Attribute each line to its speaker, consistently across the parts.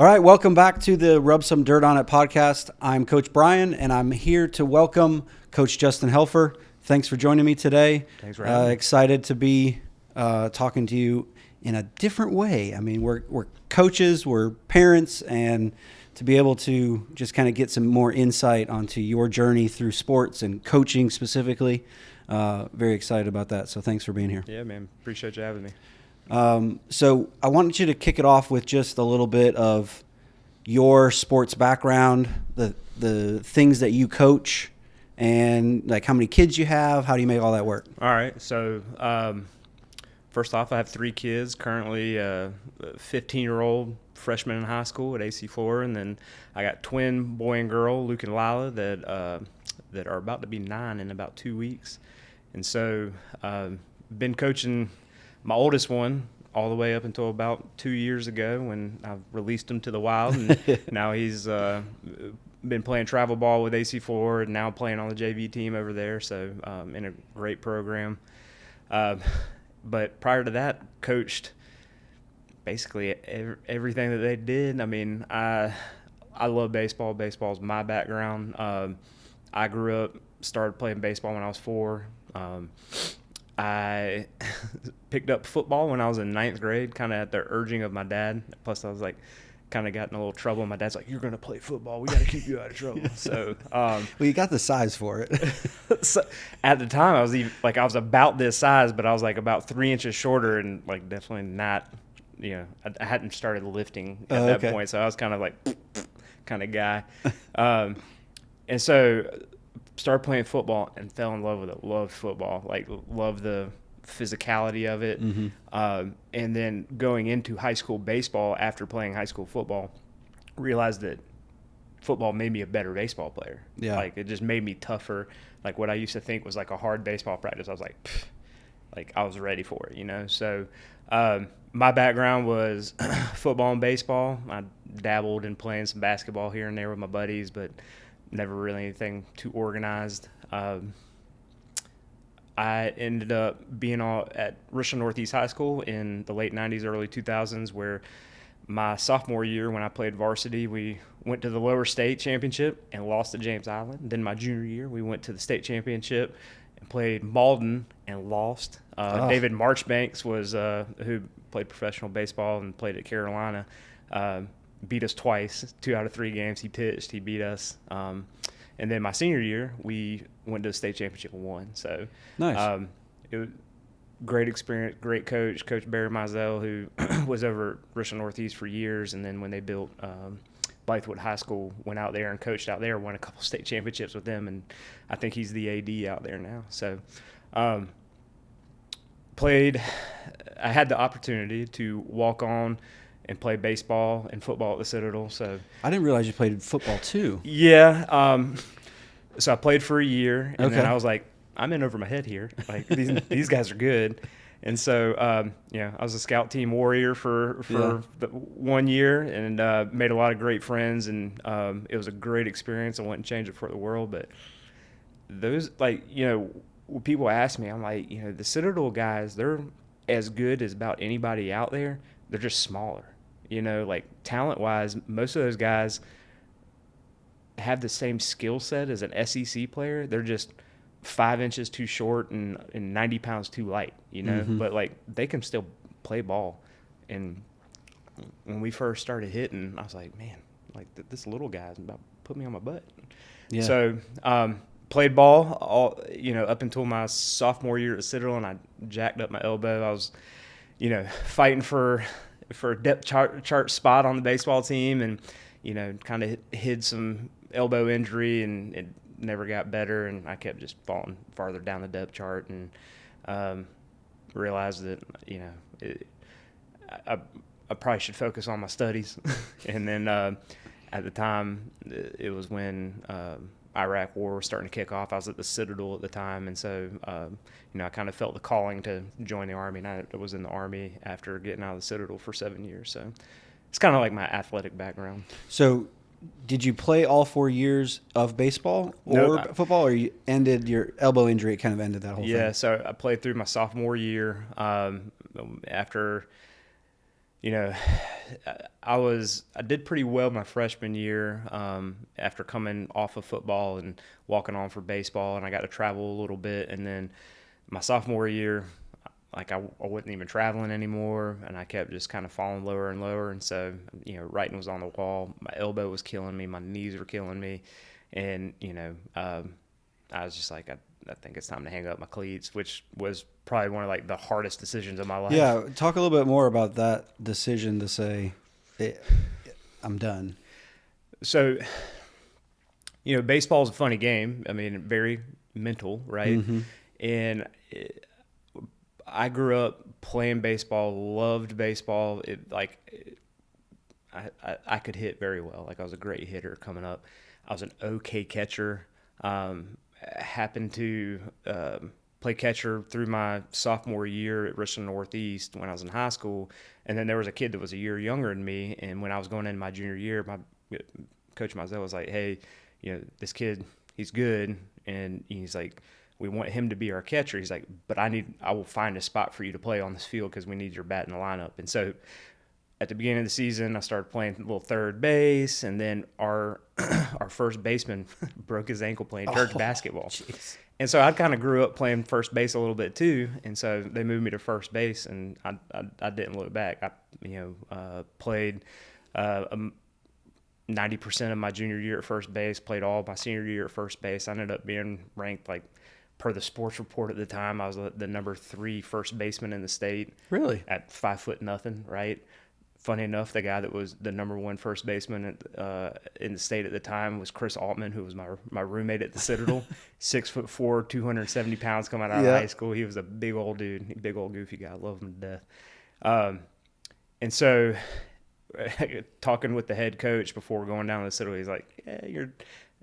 Speaker 1: All right, welcome back to the Rub Some Dirt On It podcast. I'm Coach Brian, and I'm here to welcome Coach Justin Helfer. Thanks for joining me today.
Speaker 2: Thanks for having me.
Speaker 1: Excited to be talking to you in a different way. I mean, we're coaches, we're parents, and to be able to just kind of get some more insight onto your journey through sports and coaching specifically. Very excited about that, so thanks for being here.
Speaker 2: Yeah, man. Appreciate you having me.
Speaker 1: So I wanted you to kick it off with just a little bit of your sports background, the things that you coach, and like how many kids you have. How do you make all that work?
Speaker 2: All right. So first off, I have 3 kids. Currently, a 15-year-old freshman in high school at AC4, and then I got twin boy and girl, Luke and Lila, that are about to be 9 in about 2 weeks. And so been coaching my oldest one all the way up until about 2 years ago when I released him to the wild. And now he's been playing travel ball with AC4 and now playing on the JV team over there. So in a great program. But prior to that, coached basically everything that they did. I mean, I love baseball. Baseball's my background. I grew up, started playing baseball when I was 4. I picked up football when I was in 9th grade, kind of at the urging of my dad. Plus, I was like, kind of got in a little trouble. My dad's like, "You're going to play football. We got to keep you out of trouble." So,
Speaker 1: well, you got the size for it.
Speaker 2: So, at the time, I was about this size, but I was like about 3 inches shorter, and like definitely not. I hadn't started lifting at that point, so I was kind of like, kind of guy, and so. Started playing football and fell in love with it. Loved football, loved the physicality of it.
Speaker 1: Mm-hmm.
Speaker 2: And then going into high school baseball after playing high school football, realized that football made me a better baseball player.
Speaker 1: Yeah.
Speaker 2: Like it just made me tougher. Like what I used to think was like a hard baseball practice, I was like I was ready for it, So my background was football and baseball. I dabbled in playing some basketball here and there with my buddies, but never really anything too organized. I ended up being at Richland Northeast High School in the late 90s, early 2000s, where my sophomore year when I played varsity, we went to the lower state championship and lost to James Island. Then my junior year, we went to the state championship and played Malden and lost. David Marchbanks was who played professional baseball and played at Carolina. Beat us twice, 2 out of 3 games he pitched. He beat us. And then my senior year, we went to the state championship and won. So
Speaker 1: nice.
Speaker 2: It was great experience, great coach, Coach Barry Mizell, who was over at Richland Northeast for years. And then when they built Blythewood High School, went out there and coached out there, won a couple state championships with them. And I think he's the AD out there now. So I had the opportunity to walk on and play baseball and football at the Citadel. So
Speaker 1: I didn't realize you played football too.
Speaker 2: Yeah. So I played for a year, and then
Speaker 1: Okay.
Speaker 2: I was like, I'm in over my head here. Like these guys are good. And so, I was a scout team warrior for the 1 year and made a lot of great friends. And it was a great experience. I wouldn't change it for the world. But those, when people ask me, I'm like, the Citadel guys, they're as good as about anybody out there. They're just smaller. Talent-wise, most of those guys have the same skill set as an SEC player. They're just 5 inches too short and 90 pounds too light,
Speaker 1: Mm-hmm.
Speaker 2: But, they can still play ball. And when we first started hitting, I was like, man, this little guy's about to put me on my butt.
Speaker 1: Yeah.
Speaker 2: So played ball up until my sophomore year at Citadel, and I jacked up my elbow. I was, fighting for a depth chart spot on the baseball team and, kind of hid some elbow injury and it never got better. And I kept just falling farther down the depth chart and realized that, I probably should focus on my studies. And then at the time, it was when Iraq War was starting to kick off. I was at the Citadel at the time, and so I kind of felt the calling to join the Army. And I was in the Army after getting out of the Citadel for 7 years. So it's kind of like my athletic background.
Speaker 1: So did you play all 4 years of baseball or football, or you ended your elbow injury? It kind of ended that whole thing.
Speaker 2: Yeah, so I played through my sophomore year. After you know, I did pretty well my freshman year after coming off of football and walking on for baseball, and I got to travel a little bit. And then my sophomore year, like I wasn't even traveling anymore, and I kept just kind of falling lower and lower. And so, writing was on the wall. My elbow was killing me. My knees were killing me. And, I was just like, I think it's time to hang up my cleats, which was probably one of like the hardest decisions of my life.
Speaker 1: Yeah. Talk a little bit more about that decision to say, I'm done.
Speaker 2: So, baseball is a funny game. I mean, very mental, right?
Speaker 1: Mm-hmm.
Speaker 2: And I grew up playing baseball, loved baseball. I could hit very well. Like I was a great hitter coming up. I was an okay catcher. Happened to play catcher through my sophomore year at Richland Northeast when I was in high school. And then there was a kid that was a year younger than me. And when I was going into my junior year, my coach Mizell was like, hey, this kid, he's good. And he's like, we want him to be our catcher. He's like, but I will find a spot for you to play on this field because we need your bat in the lineup. And so at the beginning of the season, I started playing a little third base, and then our first baseman broke his ankle playing church basketball.
Speaker 1: Geez.
Speaker 2: And so I kind of grew up playing first base a little bit too, and so they moved me to first base, and I didn't look back. I played 90% of my junior year at first base, played all my senior year at first base. I ended up being ranked, like, per the sports report at the time, I was the number 3 first baseman in the state.
Speaker 1: Really?
Speaker 2: At 5'0", right? Funny enough, the guy that was the number 1 first baseman in the state at the time was Chris Altman, who was my roommate at the Citadel. 6'4", 270 pounds coming out of high school. He was a big old dude, big old goofy guy. I love him to death. And so, talking with the head coach before going down to the Citadel, he's like, "Yeah,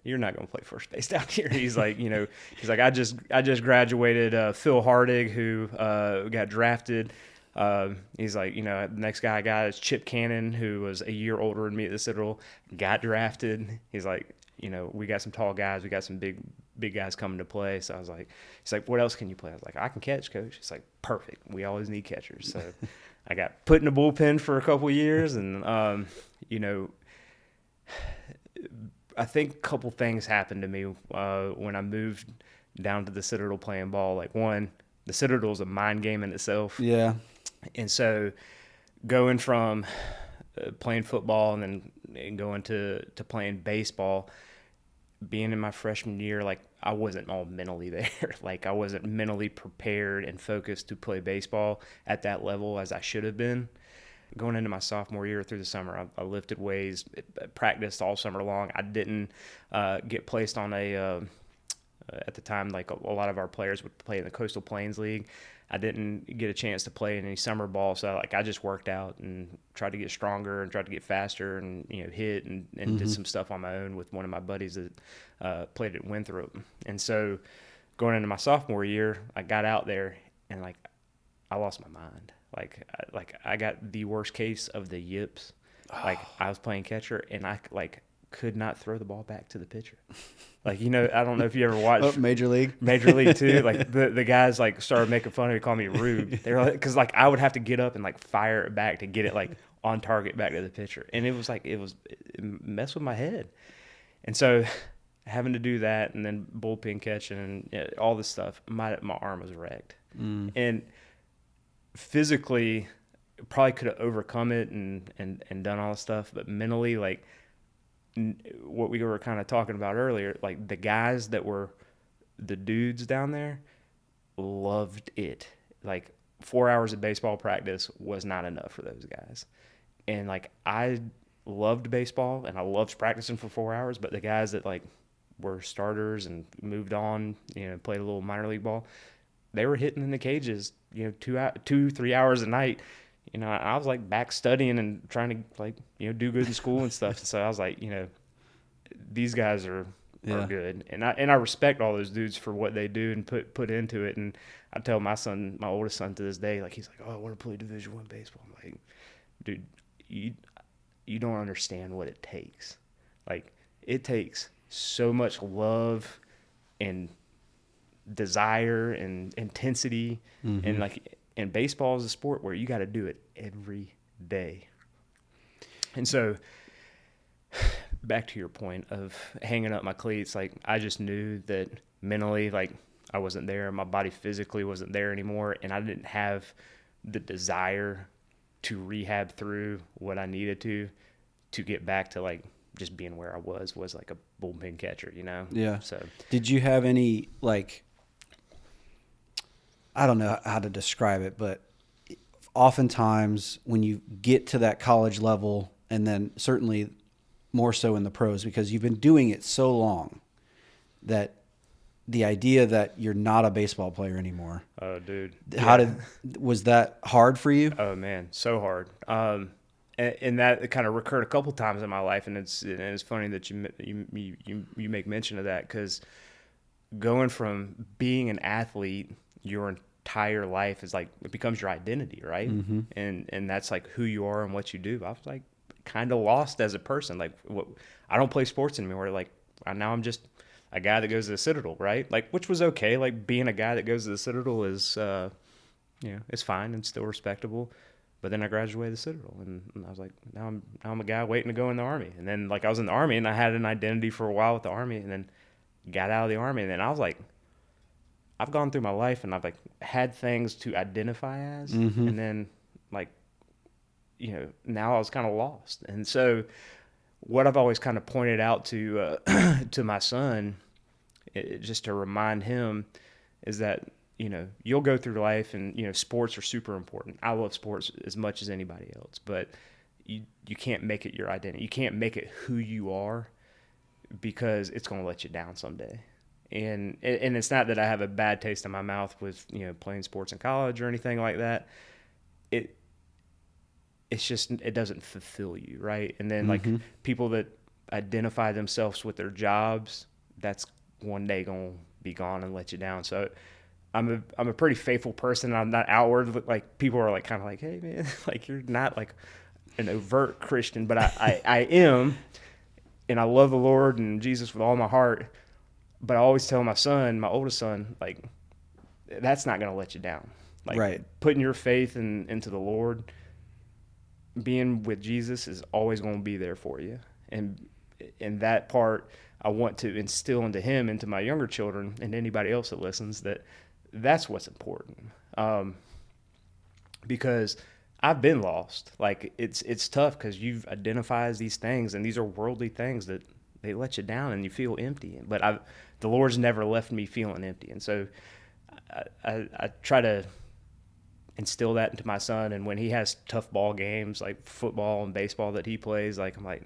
Speaker 2: you're not going to play first base down here." He's like, I just graduated Phil Hardig, who got drafted. He's like, the next guy I got is Chip Cannon, who was a year older than me at the Citadel, got drafted. He's like, we got some tall guys, we got some big guys coming to play. So I was like, he's like, what else can you play? I was like, I can catch, coach. He's like, perfect. We always need catchers. So I got put in the bullpen for a couple of years, and I think a couple things happened to me when I moved down to the Citadel playing ball. Like, one, the Citadel is a mind game in itself.
Speaker 1: Yeah.
Speaker 2: And so going from playing football and going to playing baseball, being in my freshman year, like, I wasn't all mentally there. Like, I wasn't mentally prepared and focused to play baseball at that level as I should have been. Going into my sophomore year through the summer, I lifted weights, practiced all summer long. I didn't get placed on at the time, like a lot of our players would play in the Coastal Plains League. I didn't get a chance to play in any summer ball, so I just worked out and tried to get stronger and tried to get faster and hit and did some stuff on my own with one of my buddies that played at Winthrop. And so going into my sophomore year, I got out there and I lost my mind. I got the worst case of the yips. Like, I was playing catcher and I could not throw the ball back to the pitcher. I don't know if you ever watched
Speaker 1: Major League
Speaker 2: too. Like, the guys started making fun of me, calling me rude. They were like, because I would have to get up and fire it back to get it on target back to the pitcher, and it messed with my head. And so having to do that and then bullpen catching and all this stuff, my arm was wrecked. And physically probably could have overcome it and done all this stuff, but mentally, what we were kind of talking about earlier, the guys that were the dudes down there loved it. 4 hours of baseball practice was not enough for those guys. And I loved baseball and I loved practicing for 4 hours, but the guys that were starters and moved on, played a little minor league ball, they were hitting in the cages, 2-3 hours a night. I was back studying and trying to do good in school and stuff. So I was like, these guys are good, and I respect all those dudes for what they do and put into it. And I tell my oldest son to this day, he's like, oh, I want to play Division I baseball. I'm like, dude, you don't understand what it takes. It takes so much love and desire and intensity, and baseball is a sport where you got to do it every day. And so back to your point of hanging up my cleats, like I just knew that mentally, like I wasn't there. My body physically wasn't there anymore. And I didn't have the desire to rehab through what I needed to get back to like just being where I was like a bullpen catcher, you know?
Speaker 1: Yeah.
Speaker 2: So
Speaker 1: did you have any, like, I don't know how to describe it, but oftentimes when you get to that college level, and then certainly more so in the pros, because you've been doing it so long, that the idea that you're not a baseball player anymore.
Speaker 2: Oh, dude.
Speaker 1: Was that hard for you?
Speaker 2: Oh man, so hard. And that kind of recurred a couple times in my life, and it's funny that you make mention of that, because going from being an athlete your entire life is like, it becomes your identity, right?
Speaker 1: Mm-hmm.
Speaker 2: And that's like who you are and what you do. I was like kind of lost as a person. Like, I don't play sports anymore. Like now I'm just a guy that goes to the Citadel, right? Like, which was okay. Like being a guy that goes to the Citadel is it's fine and still respectable. But then I graduated the Citadel, and I was like, now I'm a guy waiting to go in the Army. And then like I was in the Army, and I had an identity for a while with the Army, and then got out of the Army, and then I was like, I've gone through my life, and I've like had things to identify as,
Speaker 1: Mm-hmm.
Speaker 2: and then like, now I was kind of lost. And so what I've always kind of pointed out to to my son, just to remind him, is that you'll go through life, and sports are super important. I love sports as much as anybody else, but you can't make it your identity. You can't make it who you are, because it's going to let you down someday. And it's not that I have a bad taste in my mouth with playing sports in college or anything like that. It's just, it doesn't fulfill you, right? And then
Speaker 1: Mm-hmm.
Speaker 2: like people that identify themselves with their jobs, that's one day going to be gone and let you down. So I'm a pretty faithful person. I'm not outward, like people are like kind of like, hey man, like you're not like an overt Christian, but I am, and I love the Lord and Jesus with all my heart. But I always tell my son, my oldest son, like, that's not going to let you down. Like,
Speaker 1: Right.
Speaker 2: Putting your faith into the Lord, being with Jesus is always going to be there for you. And that part, I want to instill into him, into my younger children, and anybody else that listens, that's what's important. Because I've been lost. Like, it's tough because you've identified as these things, and these are worldly things that they let you down and you feel empty. But the Lord's never left me feeling empty. And so I try to instill that into my son. And when he has tough ball games, like football and baseball that he plays, like I'm like,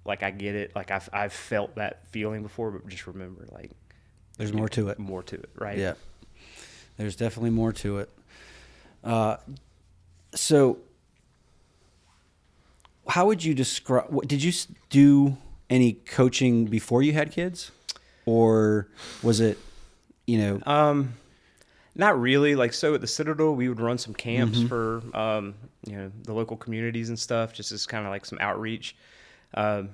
Speaker 2: like I get it. Like I've felt that feeling before, but just remember, like,
Speaker 1: There's more to it.
Speaker 2: More to it, right?
Speaker 1: Yeah. There's definitely more to it. So how would you describe, did you do any coaching before you had kids, or was it,
Speaker 2: Not really. Like, so at the Citadel, we would run some camps
Speaker 1: Mm-hmm.
Speaker 2: for, the local communities and stuff, just as kind of like some outreach. I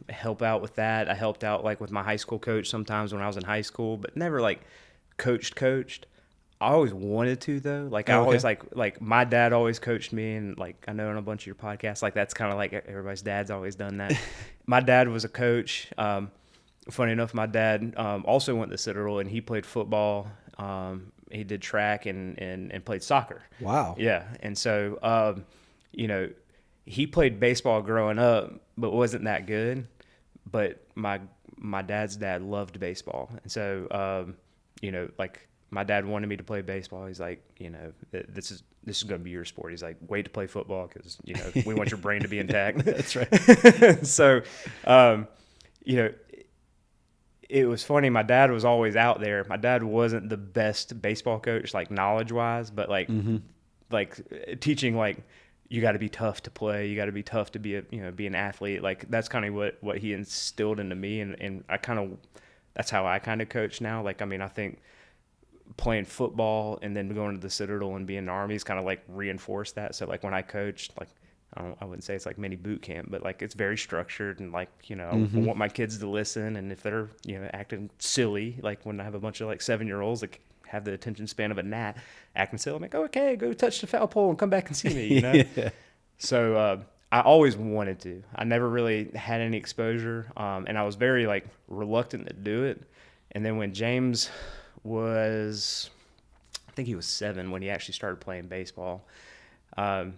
Speaker 2: help out with that. I helped out like with my high school coach sometimes when I was in high school, but never like coached. I always wanted to though. Like I always like my dad always coached me, and like I know on a bunch of your podcasts, like that's kind of like everybody's dad's always done that. My dad was a coach. Funny enough, my dad also went to Citadel, and he played football. He did track and played soccer.
Speaker 1: Wow.
Speaker 2: Yeah, and so he played baseball growing up, but wasn't that good. But my dad's dad loved baseball, and so like my dad wanted me to play baseball. He's like, this is going to be your sport. He's like, wait to play football because we want your brain to be intact.
Speaker 1: That's right.
Speaker 2: So, it was funny. My dad was always out there. My dad wasn't the best baseball coach, like knowledge wise, but like teaching, like you got to be tough to play. You got to be tough to be be an athlete. Like that's kind of what he instilled into me, and that's how I kind of coach now. Like I think playing football and then going to the Citadel and being in the Army is kind of like reinforced that. So like when I coached, like I wouldn't say it's like mini boot camp, but like it's very structured, and like I want my kids to listen, and if they're acting silly, like when I have a bunch of like 7-year-olds, like have the attention span of a gnat, acting silly. I'm like, okay, go touch the foul pole and come back and see me, you know?
Speaker 1: Yeah.
Speaker 2: So I always wanted to. I never really had any exposure, and I was very like reluctant to do it. And then when James was, I think he was 7 when he actually started playing baseball. I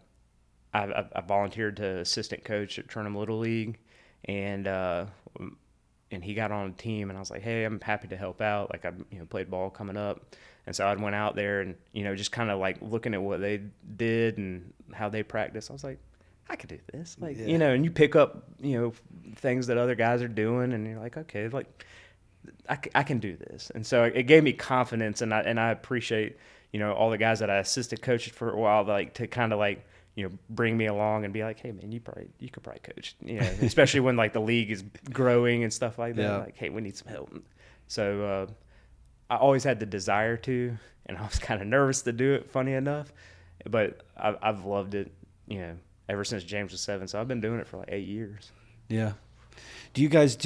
Speaker 2: volunteered to assistant coach at Turnham Little League, and he got on a team, and I was like, hey, I'm happy to help out. Like, I played ball coming up, and so I went out there and just kind of like looking at what they did and how they practiced. I was like, I could do this, like and you pick up things that other guys are doing, and you're like, okay, like I can do this, and so it gave me confidence, and I appreciate all the guys that I assisted coached for a while, like to kind of like bring me along and be like, hey man, you could probably coach, especially when like the league is growing and stuff like that.
Speaker 1: Yeah.
Speaker 2: Like, hey, we need some help. So I always had the desire to, and I was kind of nervous to do it, funny enough, but I've loved it, ever since James was 7. So I've been doing it for like 8 years.
Speaker 1: Yeah. Do you guys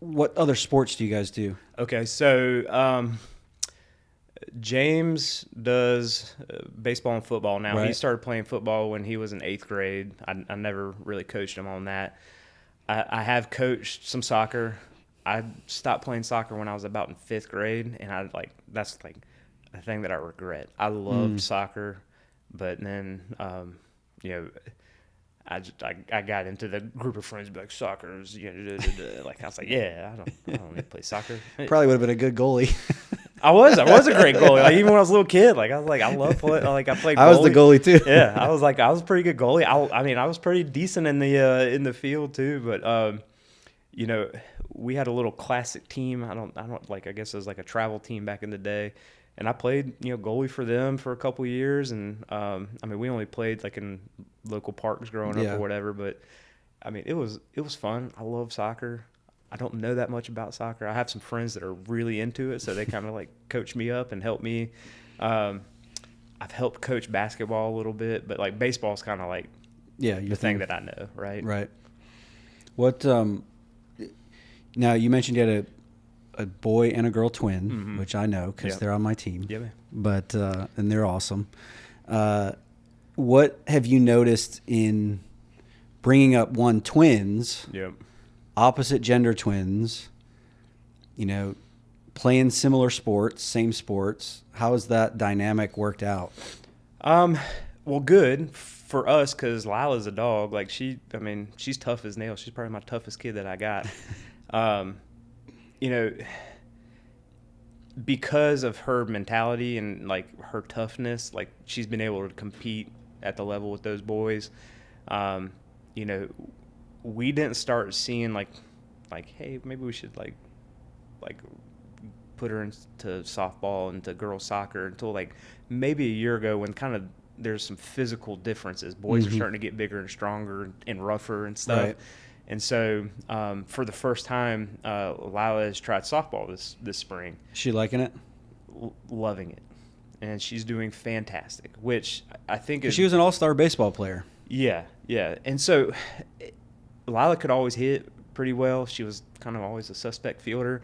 Speaker 1: what other sports do you guys do?
Speaker 2: Okay, so James does baseball and football now.
Speaker 1: Right.
Speaker 2: He started playing football when he was in 8th grade. I never really coached him on that. I have coached some soccer. I stopped playing soccer when I was about in 5th grade, and that's like a thing that I regret. I loved soccer, but then I got into the group of friends like soccer is like I was like, yeah, I don't need to play soccer.
Speaker 1: Probably would have been a good goalie.
Speaker 2: I was a great goalie. Like even when I was a little kid, like I was like I love playing. Like I played goalie.
Speaker 1: I was the goalie too.
Speaker 2: Yeah, I was a pretty good goalie. I was pretty decent in the field too. But we had a little classic team. I guess it was like a travel team back in the day. And I played, goalie for them for a couple of years, and we only played like in local parks growing up or whatever. But it was fun. I love soccer. I don't know that much about soccer. I have some friends that are really into it, so they kind of like coach me up and help me. I've helped coach basketball a little bit, but like baseball is kind of like the thing that I know, right?
Speaker 1: Right. What? Now you mentioned you had a boy and a girl twin, which I know because they're on my team.
Speaker 2: Yeah, man.
Speaker 1: But and they're awesome. What have you noticed in bringing up twins?
Speaker 2: Yep.
Speaker 1: Opposite gender twins, playing similar sports, same sports. How has that dynamic worked out?
Speaker 2: Well, good for us because Lila's a dog. Like she's tough as nails. She's probably my toughest kid that I got. Because of her mentality and like her toughness, like she's been able to compete at the level with those boys. We didn't start seeing like, hey, maybe we should like put her into softball, into girls soccer until like maybe a year ago when kind of there's some physical differences. Boys are starting to get bigger and stronger and rougher and stuff.
Speaker 1: Right.
Speaker 2: And so for the first time, Lila has tried softball this spring.
Speaker 1: Is she liking it?
Speaker 2: Loving it. And she's doing fantastic, which I think is...
Speaker 1: She was an all-star baseball player.
Speaker 2: Yeah. And so Lila could always hit pretty well. She was kind of always a suspect fielder.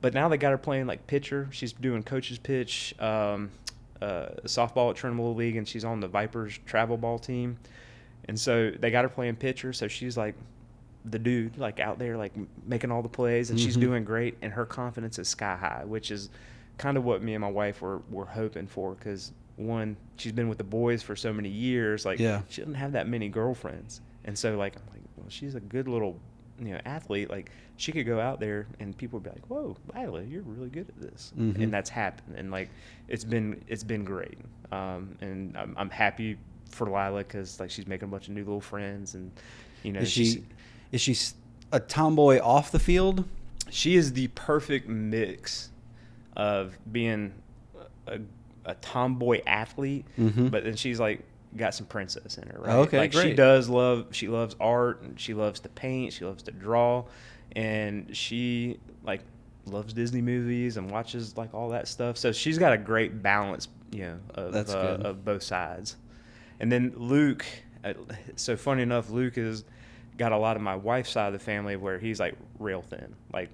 Speaker 2: But now they got her playing like pitcher. She's doing coach's pitch, softball at Turnham Little League, and she's on the Vipers travel ball team. And so they got her playing pitcher, so she's like the dude, like out there, like making all the plays, and she's doing great, and her confidence is sky high, which is kind of what me and my wife were hoping for, because one, she's been with the boys for so many years, like she doesn't have that many girlfriends, and so like I'm like, well, she's a good little athlete, like she could go out there and people would be like, whoa, Lila, you're really good at this, and that's happened, and like it's been great, and I'm happy for Lila because like she's making a bunch of new little friends, and
Speaker 1: Is she a tomboy off the field?
Speaker 2: She is the perfect mix of being a tomboy athlete, but then she's like got some princess in her, right?
Speaker 1: Okay,
Speaker 2: like
Speaker 1: great.
Speaker 2: She loves art, and she loves to paint, she loves to draw, and she like loves Disney movies and watches like all that stuff. So she's got a great balance, of both sides. And then Luke, so funny enough, Luke is got a lot of my wife's side of the family where he's like real thin. Like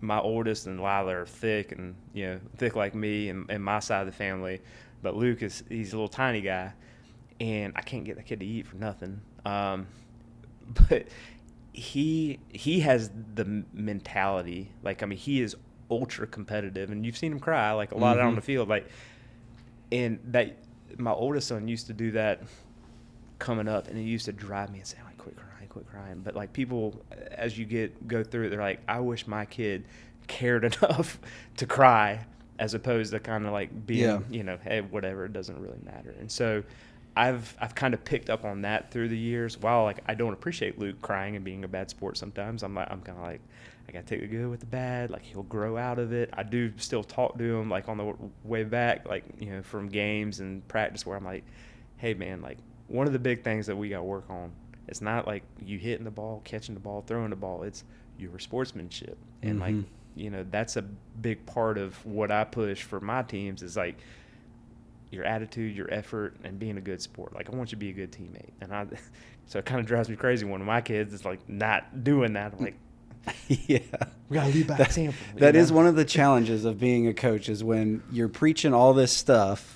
Speaker 2: my oldest and Lila are thick and, thick like me and my side of the family. But Luke he's a little tiny guy, and I can't get the kid to eat for nothing. But he has the mentality. Like, I mean, he is ultra competitive, and you've seen him cry like a lot out on the field. Like, and that my oldest son used to do that coming up, and it used to drive me insane. Like, quit crying. But like, people, as you go through it, they're like, I wish my kid cared enough to cry, as opposed to kind of like being, hey, whatever, it doesn't really matter. And so I've kind of picked up on that through the years. While like I don't appreciate Luke crying and being a bad sport sometimes, I'm kind of like, I got to take the good with the bad. Like, he'll grow out of it. I do still talk to him like on the way back, like, from games and practice, where I'm like, hey man, like, one of the big things that we got to work on, it's not like you hitting the ball, catching the ball, throwing the ball. It's your sportsmanship. And like, that's a big part of what I push for my teams, is like your attitude, your effort, and being a good sport. Like, I want you to be a good teammate. And so it kind of drives me crazy when my kids is like not doing that. I'm like,
Speaker 1: yeah,
Speaker 2: we got to lead by example.
Speaker 1: That is one of the challenges of being a coach, is when you're preaching all this stuff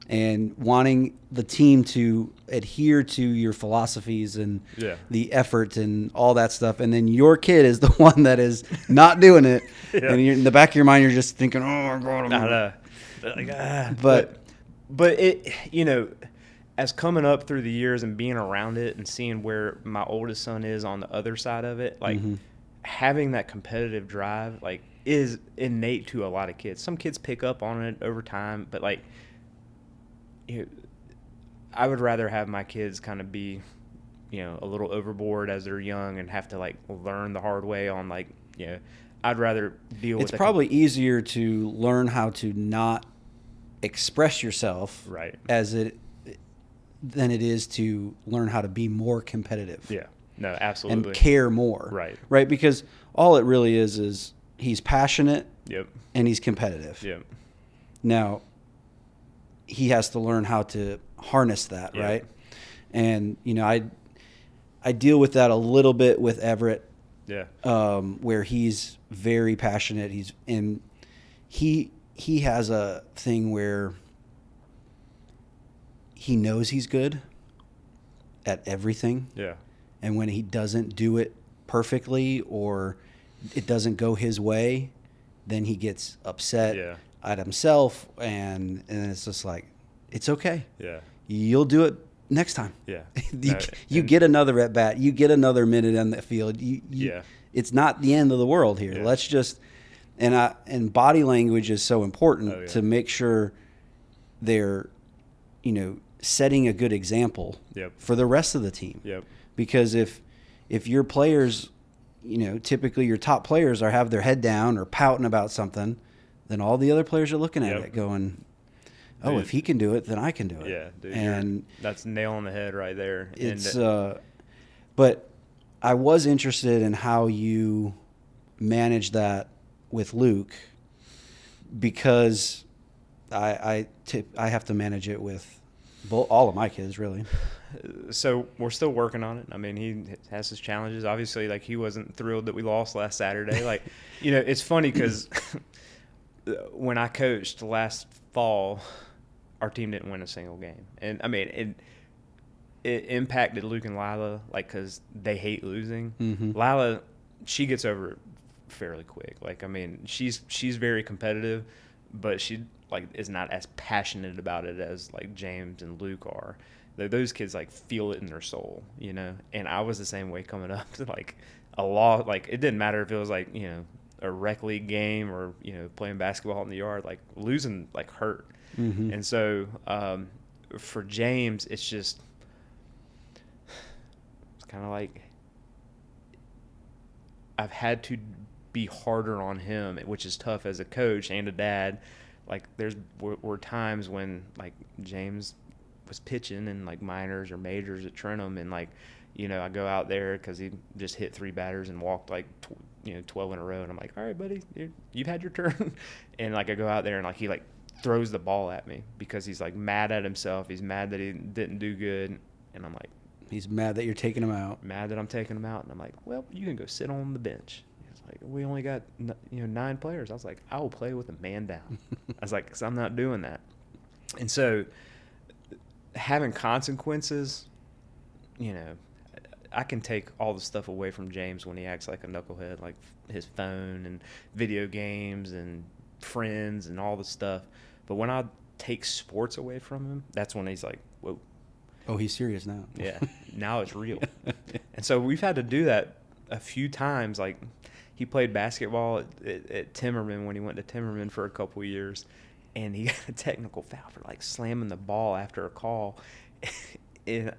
Speaker 1: and wanting the team to adhere to your philosophies and the effort and all that stuff, and then your kid is the one that is not doing it, and you're, in the back of your mind, you're just thinking, oh my God,
Speaker 2: but it, as coming up through the years and being around it and seeing where my oldest son is on the other side of it, like having that competitive drive, like, is innate to a lot of kids. Some kids pick up on it over time, but like, I would rather have my kids kind of be, a little overboard as they're young and have to like learn the hard way on, like, I'd rather deal with it.
Speaker 1: It's probably easier to learn how to not express yourself than it is to learn how to be more competitive.
Speaker 2: Yeah. No, absolutely.
Speaker 1: And care more. Right. Because all it really is he's passionate.
Speaker 2: Yep.
Speaker 1: And he's competitive.
Speaker 2: Yep.
Speaker 1: Now, he has to learn how to harness that, right? And I deal with that a little bit with Everett.
Speaker 2: Yeah.
Speaker 1: Where he's very passionate. He has a thing where he knows he's good at everything.
Speaker 2: Yeah.
Speaker 1: And when he doesn't do it perfectly or it doesn't go his way, then he gets upset at himself, and it's just like, it's okay.
Speaker 2: Yeah.
Speaker 1: You'll do it next time.
Speaker 2: Yeah.
Speaker 1: You get another at bat. You get another minute on the field. It's not the end of the world here. Let's just and body language is so important to make sure they're setting a good example for the rest of the team.
Speaker 2: Yep.
Speaker 1: Because if your players, typically your top players have their head down or pouting about something, then all the other players are looking at it going, oh, dude, if he can do it, then I can do it.
Speaker 2: Yeah, dude,
Speaker 1: and
Speaker 2: that's nail on the head right there.
Speaker 1: It's but I was interested in how you manage that with Luke, because I have to manage it with all of my kids, really.
Speaker 2: So we're still working on it. I mean, he has his challenges. Obviously, like, he wasn't thrilled that we lost last Saturday. Like, it's funny because when I coached last fall, our team didn't win a single game. And, I mean, it impacted Luke and Lila, like, because they hate losing. Lila, she gets over it fairly quick. Like, I mean, she's very competitive, but she, like, is not as passionate about it as, like, James and Luke are. Those kids, like, feel it in their soul, And I was the same way coming up to, like, a loss. Like, it didn't matter if it was, like, a rec league game or, playing basketball in the yard. Like, losing, like, hurt. And so for James, it's kind of like I've had to be harder on him, which is tough as a coach and a dad. Like, were times when, like, James was pitching in, like, minors or majors at Trenton, and, like, I go out there because he just hit 3 batters and walked, like, 12 in a row, and I'm like, all right, buddy, you've had your turn. And, like, I go out there and, like, he, like, throws the ball at me because he's, like, mad at himself. He's mad that he didn't do good, and I'm like,
Speaker 1: He's mad that you're taking him out.
Speaker 2: Mad that I'm taking him out. And I'm like, well, you can go sit on the bench. He's like, we only got 9 players. I was like, I will play with a man down. I was like, because I'm not doing that. And so having consequences, I can take all the stuff away from James when he acts like a knucklehead, like his phone and video games and friends and all the stuff. But when I take sports away from him, that's when he's like, whoa.
Speaker 1: Oh, he's serious now.
Speaker 2: Yeah, now it's real. And so we've had to do that a few times. Like, he played basketball at Timmerman when he went to Timmerman for a couple of years, and he got a technical foul for, like, slamming the ball after a call. And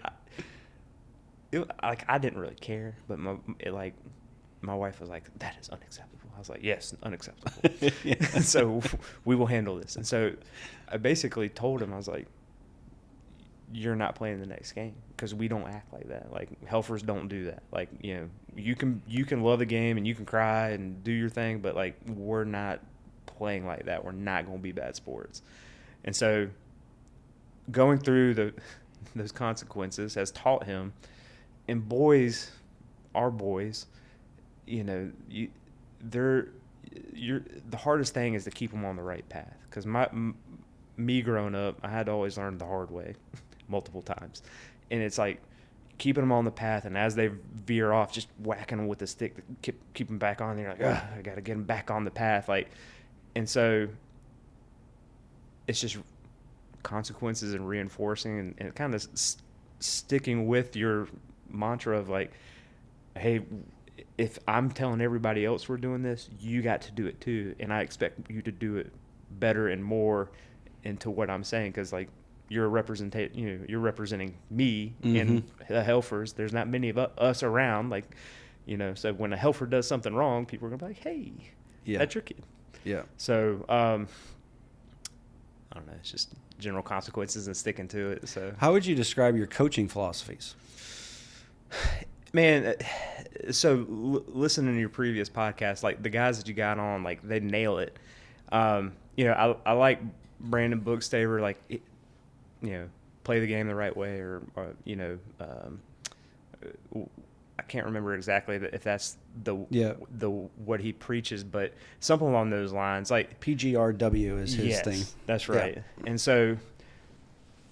Speaker 2: I didn't really care, but my wife was like, that is unacceptable. I was like, yes, unacceptable. Yeah. So we will handle this. And so I basically told him, I was like, you're not playing the next game, because we don't act like that. Like, Helfers don't do that. Like, you can love the game and you can cry and do your thing, but, like, we're not playing like that. We're not going to be bad sports. And so going through those consequences has taught him. And boys are boys. The hardest thing is to keep them on the right path. Because me growing up, I had to always learn the hard way multiple times. And it's like keeping them on the path, and as they veer off, just whacking them with the stick to keep them back on. And you're like, I got to get them back on the path. And so it's just consequences and reinforcing and kind of sticking with your mantra of, like, hey, if I'm telling everybody else we're doing this, you got to do it too, and I expect you to do it better and more into what I'm saying, because, like, you're representing me and the Helfers. There's not many of us around, like, so when a Helfer does something wrong, people are gonna be like, hey, that's your kid.
Speaker 1: Yeah.
Speaker 2: So I don't know, it's just general consequences and sticking to it. So
Speaker 1: how would you describe your coaching philosophies?
Speaker 2: Man, so listening to your previous podcast, like, the guys that you got on, like, they nail it. I like Brandon Bookstaver, like, play the game the right way, or I can't remember exactly if that's the what he preaches, but something along those lines. Like,
Speaker 1: PGRW is his thing.
Speaker 2: That's right.
Speaker 1: Yeah.
Speaker 2: And so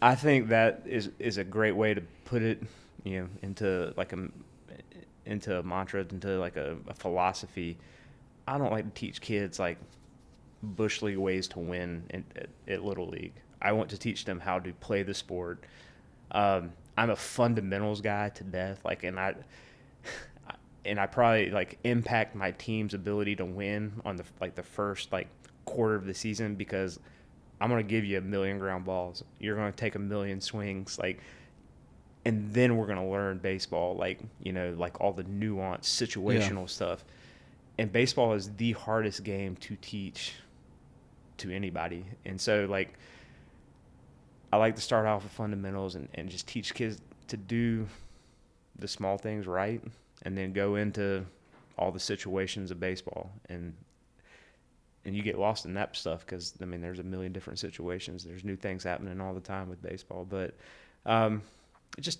Speaker 2: I think that is a great way to put it, into like into a mantra, into like a philosophy. I don't like to teach kids, like, bush league ways to win at Little League. I want to teach them how to play the sport. I'm a fundamentals guy to death, like, and I probably, like, impact my team's ability to win on the first, like, quarter of the season, because I'm going to give you 1 million ground balls. You're going to take 1 million swings, like, and then we're going to learn baseball, like, like all the nuanced situational stuff. And baseball is the hardest game to teach to anybody. And so, like, I like to start off with fundamentals and just teach kids to do the small things right, and then go into all the situations of baseball. And you get lost in that stuff, because, I mean, there's 1 million different situations. There's new things happening all the time with baseball. But just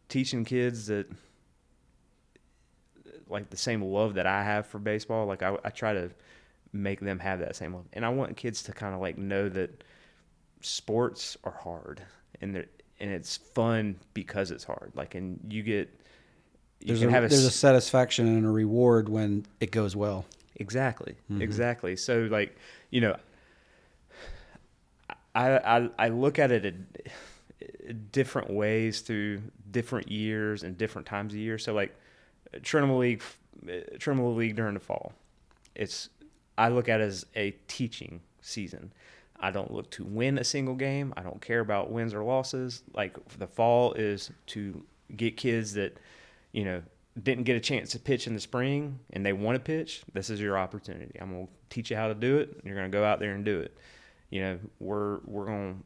Speaker 2: teaching kids that, like, the same love that I have for baseball, like, I try to make them have that same love. And I want kids to kind of, like, know that sports are hard, and it's fun because it's hard. Like, and there's a satisfaction and a reward when it goes well. Exactly. Exactly. So, like, I look at it different ways through different years and different times of year. So, like, Trinity League during the fall, I look at it as a teaching season. I don't look to win a single game. I don't care about wins or losses. Like, the fall is to get kids that, didn't get a chance to pitch in the spring and they want to pitch. This is your opportunity. I'm going to teach you how to do it. You're going to go out there and do it. We're going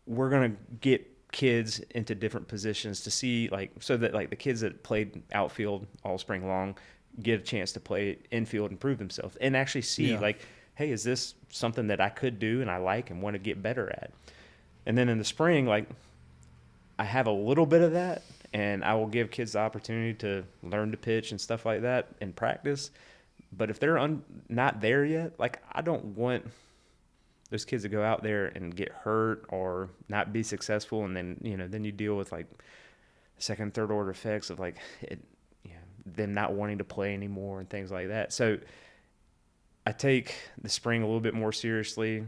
Speaker 2: to get kids into different positions to see, like, so that, like, the kids that played outfield all spring long get a chance to play infield and prove themselves, and actually see, like, hey, is this something that I could do and I like and want to get better at? And then in the spring, like, I have a little bit of that, and I will give kids the opportunity to learn to pitch and stuff like that in practice. But if they're not there yet, like, I don't want those kids to go out there and get hurt or not be successful, and then then you deal with like second, third order effects of like them not wanting to play anymore and things like that. So I take the spring a little bit more seriously.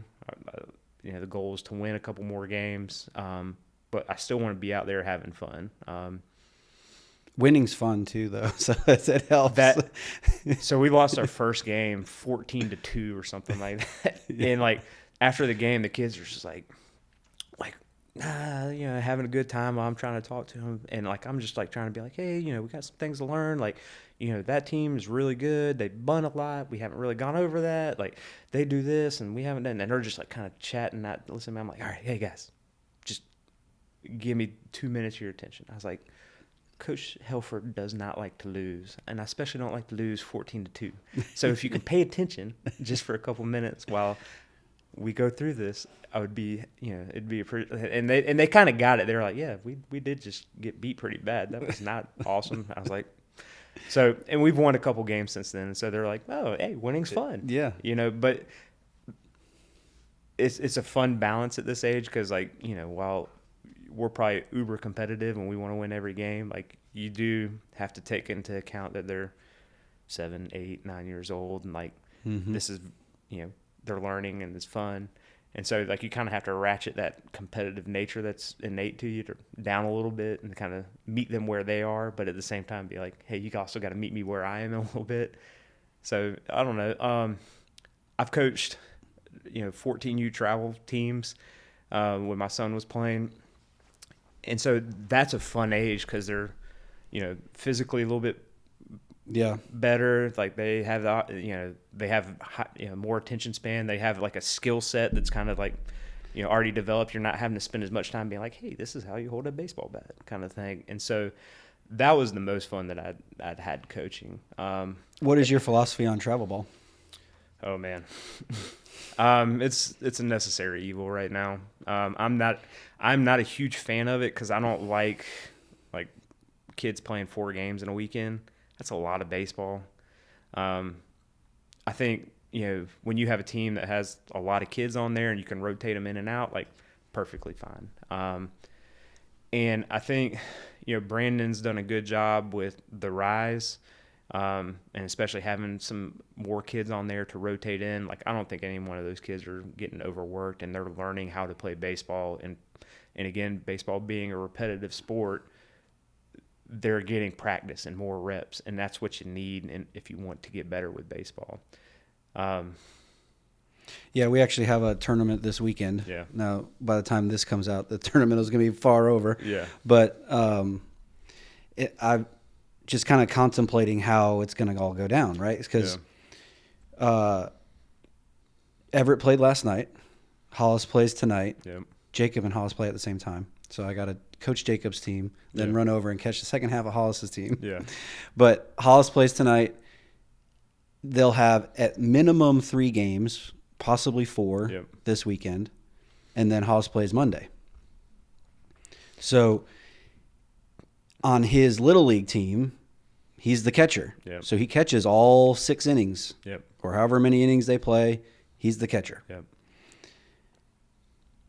Speaker 2: The goal is to win a couple more games, but I still want to be out there having fun.
Speaker 1: Winning's fun too, though, so it helps.
Speaker 2: So we lost our first game 14-2 or something like that, and like after the game, the kids are just like, having a good time while I'm trying to talk to them, and like I'm just like trying to be like, hey, we got some things to learn. Like, that team is really good. They bunt a lot. We haven't really gone over that. Like, they do this and we haven't done. And they're just like kind of chatting, not listening. I'm like, all right, hey guys, just give me 2 minutes of your attention. I was like, Coach Helfer does not like to lose, and I especially don't like to lose 14-2. So if you can pay attention just for a couple minutes while we go through this, I would be, it'd be a pretty, and they kind of got it. They were like, yeah, we did just get beat pretty bad. That was not awesome. I was like, so, and we've won a couple games since then. And so they're like, oh, hey, winning's fun.
Speaker 1: Yeah.
Speaker 2: But it's a fun balance at this age. Cause like, while we're probably uber competitive and we want to win every game, like you do have to take into account that they're 7, 8, 9 years old. And like, this is, they're learning and it's fun. And so like you kind of have to ratchet that competitive nature that's innate to you down a little bit and kind of meet them where they are, but at the same time be like, hey, you also got to meet me where I am a little bit. So I don't know. I've coached 14U travel teams when my son was playing, and so that's a fun age because they're physically a little bit better. Like they have they have more attention span. They have like a skill set that's kind of like already developed. You're not having to spend as much time being like, hey, this is how you hold a baseball bat kind of thing. And so that was the most fun that I'd had coaching.
Speaker 1: What is your philosophy on travel ball?
Speaker 2: Oh man, it's a necessary evil right now. I'm not a huge fan of it because I don't like kids playing 4 games in a weekend. That's a lot of baseball. I think, when you have a team that has a lot of kids on there and you can rotate them in and out, like perfectly fine. And I think, Brandon's done a good job with the rise, and especially having some more kids on there to rotate in. Like, I don't think any one of those kids are getting overworked, and they're learning how to play baseball. And again, baseball being a repetitive sport, they're getting practice and more reps, and that's what you need if you want to get better with baseball.
Speaker 1: Yeah, we actually have a tournament this weekend.
Speaker 2: Yeah.
Speaker 1: Now, by the time this comes out, the tournament is going to be far over.
Speaker 2: Yeah.
Speaker 1: But I'm just kind of contemplating how it's going to all go down, right? Because Everett played last night. Hollis plays tonight.
Speaker 2: Yep.
Speaker 1: Jacob and Hollis play at the same time. So I got to coach Jacob's team, then run over and catch the second half of Hollis's team.
Speaker 2: Yeah.
Speaker 1: But Hollis plays tonight. They'll have at minimum 3 games, possibly 4 this weekend, and then Hollis plays Monday. So on his Little League team, he's the catcher.
Speaker 2: Yep.
Speaker 1: So he catches all 6 innings or however many innings they play. He's the catcher.
Speaker 2: Yep.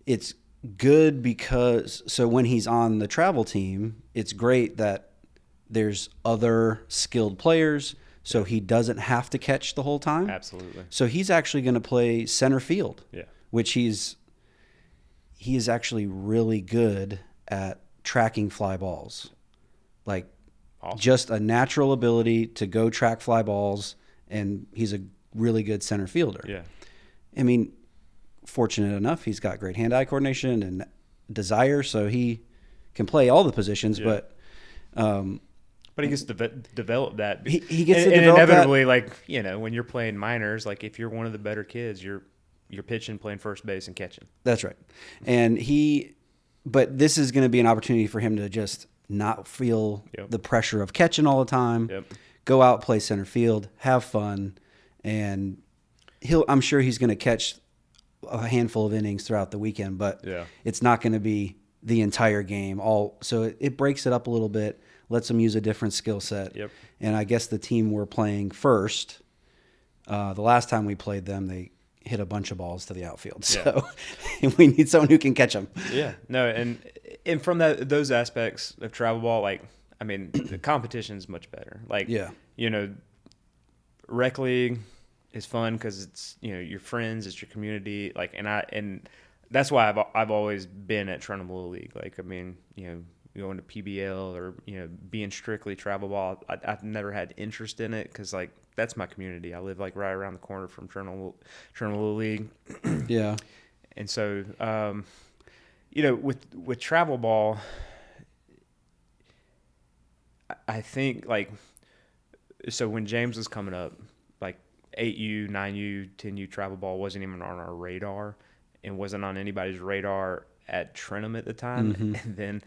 Speaker 1: It's good because so when he's on the travel team, it's great that there's other skilled players, so he doesn't have to catch the whole time.
Speaker 2: Absolutely.
Speaker 1: So he's actually going to play center field, which he is actually really good at tracking fly balls. Like just a natural ability to go track fly balls, and he's a really good center fielder.
Speaker 2: Yeah.
Speaker 1: I mean, fortunate enough, he's got great hand-eye coordination and desire, so he can play all the positions. But
Speaker 2: he gets to develop that.
Speaker 1: He gets to develop
Speaker 2: inevitably,
Speaker 1: that.
Speaker 2: like when you're playing minors, like if you're one of the better kids, you're pitching, playing first base, and catching.
Speaker 1: That's right. And but this is going to be an opportunity for him to just not feel the pressure of catching all the time. Go out, play center field, have fun, and I'm sure he's going to catch a handful of innings throughout the weekend, but it's not going to be the entire game. So it breaks it up a little bit, lets them use a different skill set.
Speaker 2: Yep.
Speaker 1: And I guess the team we're playing first, the last time we played them, they hit a bunch of balls to the outfield. So we need someone who can catch them.
Speaker 2: Yeah. No, and from those aspects of travel ball, like, I mean, the competition is much better. Like, you know, rec league is fun because it's, you know, your friends, it's your community. Like, and that's why I've always been at Trinity Little League. Like, I mean, you know, going to PBL or, you know, being strictly travel ball, I've never had interest in it because, like, that's my community. I live, like, right around the corner from Trinity Little League.
Speaker 1: Yeah.
Speaker 2: And so, you know, with travel ball, I think, like, so when James was coming up, like 8U, 9U, 10U travel ball wasn't even on our radar and wasn't on anybody's radar at Trenum at the time.
Speaker 1: Mm-hmm.
Speaker 2: And then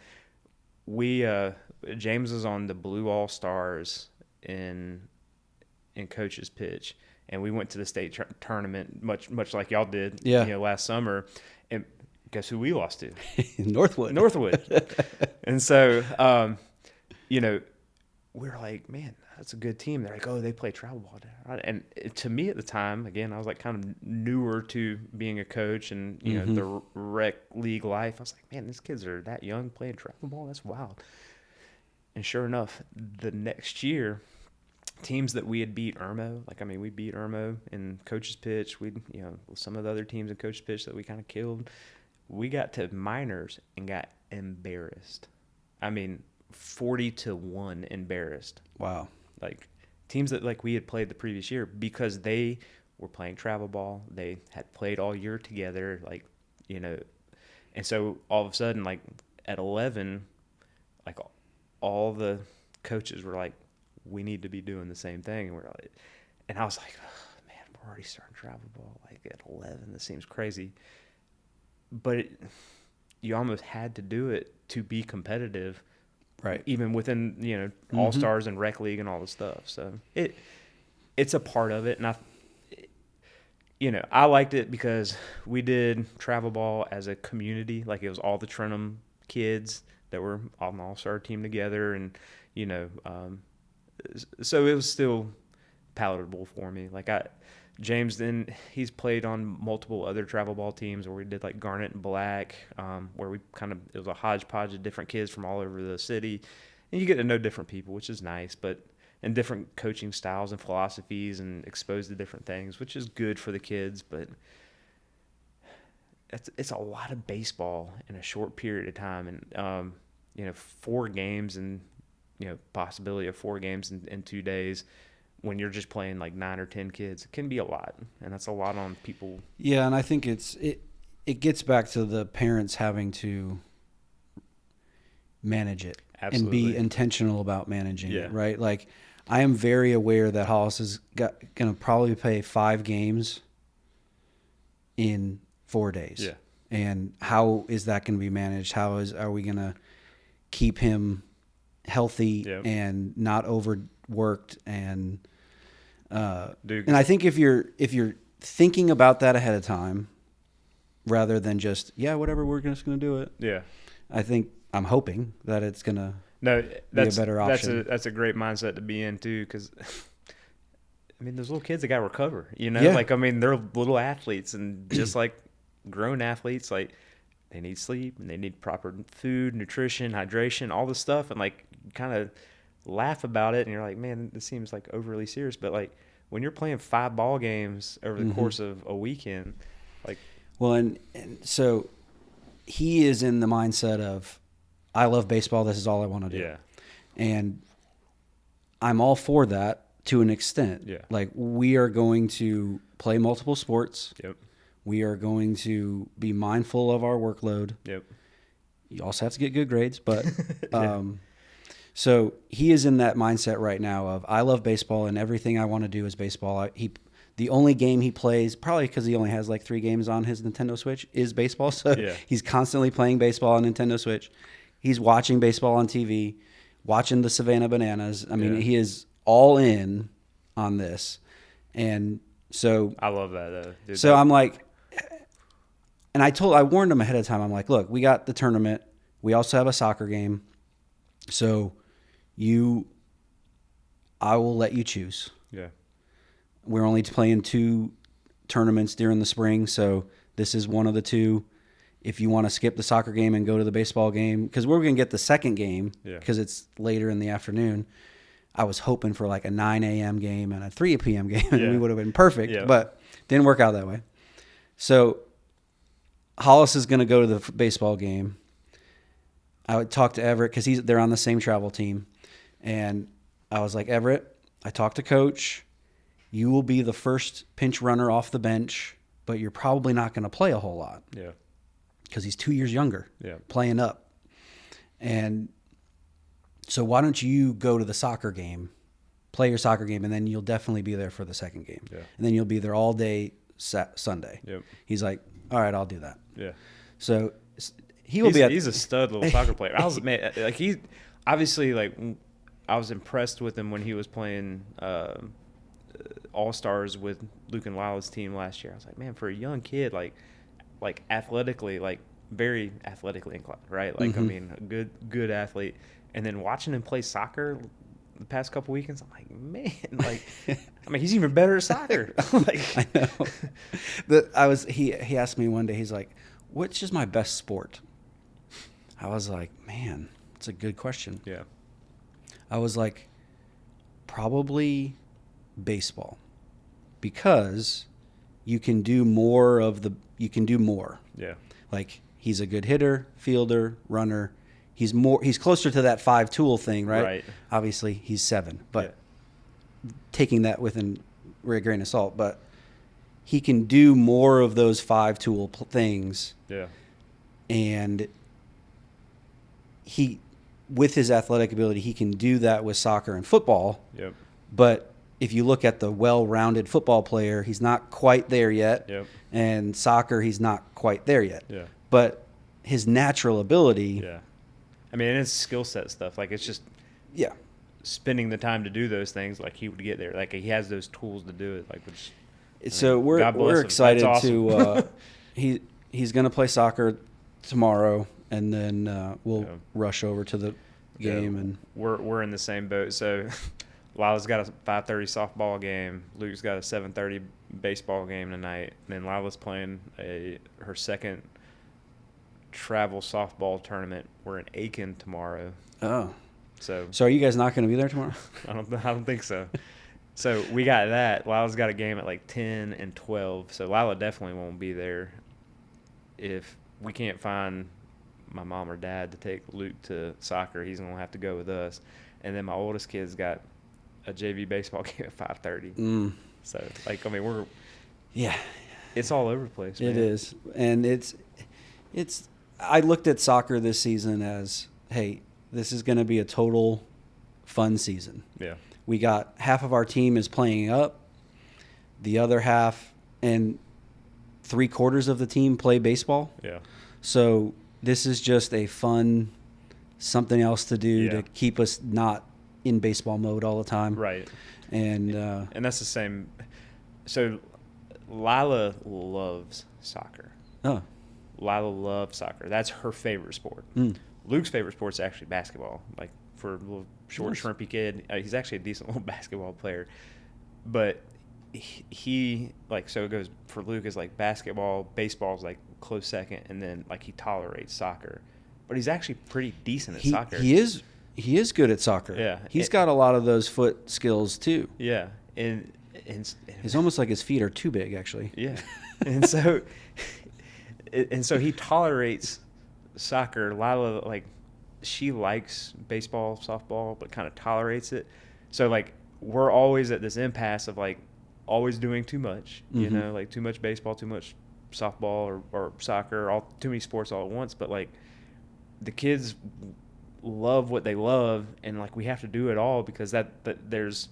Speaker 2: James was on the Blue All Stars in Coach's Pitch, and we went to the state tournament much like y'all did, you know, last summer. And guess who we lost to? Northwood. And so, you know, we're like, man, that's a good team. They're like, oh, they play travel ball. And to me at the time, again, I was like kind of newer to being a coach and, you know, the rec league life. I was like, man, these kids are that young playing travel ball. That's wild. And sure enough, the next year, teams that we had beat Irmo, like, I mean, we beat Irmo in Coach's Pitch. We, you know, some of the other teams in Coach's Pitch that we kind of killed. We got to minors and got embarrassed. I mean, 40-1 embarrassed.
Speaker 1: Wow.
Speaker 2: Like, teams that, like, we had played the previous year because they were playing travel ball. They had played all year together, like, you know. And so all of a sudden, like, at 11, like, all the coaches were like, we need to be doing the same thing. And we're like, and I was like, oh, man, we're already starting travel ball, like, at 11. This seems crazy. But you almost had to do it to be competitive.
Speaker 1: Right.
Speaker 2: Even within, you know, All-Stars and Rec League and all the stuff. So it's a part of it. And you know, I liked it because we did travel ball as a community. Like, it was all the Trenum kids that were on the All-Star team together. And, you know, so it was still palatable for me. Like, James, then he's played on multiple other travel ball teams where we did, like, Garnet and Black, where we it was a hodgepodge of different kids from all over the city. And you get to know different people, which is nice, and different coaching styles and philosophies and exposed to different things, which is good for the kids. But it's a lot of baseball in a short period of time. And, you know, 4 games and, you know, possibility of 4 games in 2 days. When you're just playing like 9 or 10 kids, it can be a lot, and that's a lot on people.
Speaker 1: Yeah, and I think it gets back to the parents having to manage it. Absolutely. And be intentional about managing it, right? Like, I am very aware that Hollis is going to probably play 5 games in 4 days.
Speaker 2: Yeah.
Speaker 1: And how is that going to be managed? Are we going to keep him healthy and not overworked and and I think if you're thinking about that ahead of time, rather than just whatever, we're just going to do it.
Speaker 2: Yeah,
Speaker 1: I'm hoping that it's going to be a better option.
Speaker 2: That's a great mindset to be in too, because I mean, those little kids that got to recover. You know, like, I mean, they're little athletes, and just like grown athletes, like, they need sleep and they need proper food, nutrition, hydration, all this stuff, and, like, kind of laugh about it, and you're like, man, this seems like overly serious. But, like, when you're playing 5 ball games over the course of a weekend, like,
Speaker 1: well, and so he is in the mindset of, I love baseball, this is all I want to do.
Speaker 2: Yeah.
Speaker 1: And I'm all for that to an extent.
Speaker 2: Yeah.
Speaker 1: Like, we are going to play multiple sports.
Speaker 2: Yep.
Speaker 1: We are going to be mindful of our workload.
Speaker 2: Yep.
Speaker 1: You also have to get good grades, but so he is in that mindset right now of, I love baseball and everything I want to do is baseball. The only game he plays, probably because he only has like 3 games on his Nintendo Switch, is baseball. So he's constantly playing baseball on Nintendo Switch. He's watching baseball on TV, watching the Savannah Bananas. I mean, he is all in on this. And so
Speaker 2: I love that though.
Speaker 1: Dude, I'm like, and I warned him ahead of time. I'm like, look, we got the tournament. We also have a soccer game. So I will let you choose.
Speaker 2: Yeah.
Speaker 1: We're only playing 2 tournaments during the spring, so this is one of the 2. If you want to skip the soccer game and go to the baseball game, because we're going to get the second game because it's later in the afternoon. I was hoping for like a 9 a.m. game and a 3 p.m. game, and we would have been perfect, but didn't work out that way. So Hollis is going to go to the baseball game. I would talk to Everett because they're on the same travel team. And I was like, Everett, I talked to Coach. You will be the first pinch runner off the bench, but you're probably not going to play a whole lot.
Speaker 2: Yeah.
Speaker 1: Because he's 2 years younger, playing up. And so why don't you go to the soccer game, play your soccer game, and then you'll definitely be there for the second game. Yeah. And then you'll be there all day Sunday. Yep. He's like, all right, I'll do that. Yeah. So he's
Speaker 2: a stud little soccer player. I was obviously I was impressed with him when he was playing All-Stars with Luke and Lila's team last year. I was like, man, for a young kid, like athletically, very athletically inclined, right? I mean, a good athlete. And then watching him play soccer the past couple weekends, I'm like, man, I mean, he's even better at soccer.
Speaker 1: I know. He asked me one day, he's like, which is my best sport? I was like, man, it's a good question. Yeah. I was like, probably baseball, because you can do more. Yeah. He's a good hitter, fielder, runner. He's closer to that 5-tool thing, right? Right. Obviously, he's 7, but taking that with a grain of salt, but he can do more of those 5-tool things. Yeah. And with his athletic ability, he can do that with soccer and football. Yep. But if you look at the well-rounded football player, he's not quite there yet. Yep. And soccer, he's not quite there yet. Yeah. But his natural ability.
Speaker 2: Yeah. I mean, it's skill set stuff. It's just spending the time to do those things. He would get there. He has those tools to do it.
Speaker 1: So we're excited to. He's going to play soccer tomorrow, and then we'll rush over to the game. And
Speaker 2: we're in the same boat. So Lila's got a 5:30 softball game. Luke's got a 7:30 baseball game tonight. And then Lila's playing her second travel softball tournament. We're in Aiken tomorrow.
Speaker 1: Oh. So are you guys not going to be there tomorrow?
Speaker 2: I don't think so. So we got that. Lila's got a game at 10 and 12. So Lila definitely won't be there. If we can't find my mom or dad to take Luke to soccer, he's going to have to go with us. And then my oldest kid's got a JV baseball game at 5:30. So we're it's all over the place, man.
Speaker 1: It is. And it's I looked at soccer this season as, hey, this is going to be a total fun season. Yeah. We got half of our team is playing up, the other half and 3/4 of the team play baseball. Yeah. So this is just a fun something else to do to keep us not in baseball mode all the time.
Speaker 2: Right.
Speaker 1: And
Speaker 2: that's the same. So Lila loves soccer. Oh. Lila loves soccer. That's her favorite sport. Luke's favorite sport is actually basketball. For a little short, shrimpy kid, he's actually a decent little basketball player. But he so it goes for Luke is basketball, baseball's close second, and then he tolerates soccer. But he's actually pretty decent at soccer.
Speaker 1: He is good at soccer. Yeah. He's got a lot of those foot skills too.
Speaker 2: Yeah. And
Speaker 1: it's almost like his feet are too big, actually.
Speaker 2: Yeah. And so he tolerates soccer. Lila, she likes baseball, softball, but kind of tolerates it. So, we're always at this impasse of, always doing too much, you know, too much baseball, too much softball or soccer, too many sports all at once. But, the kids love what they love, and, we have to do it all because that there's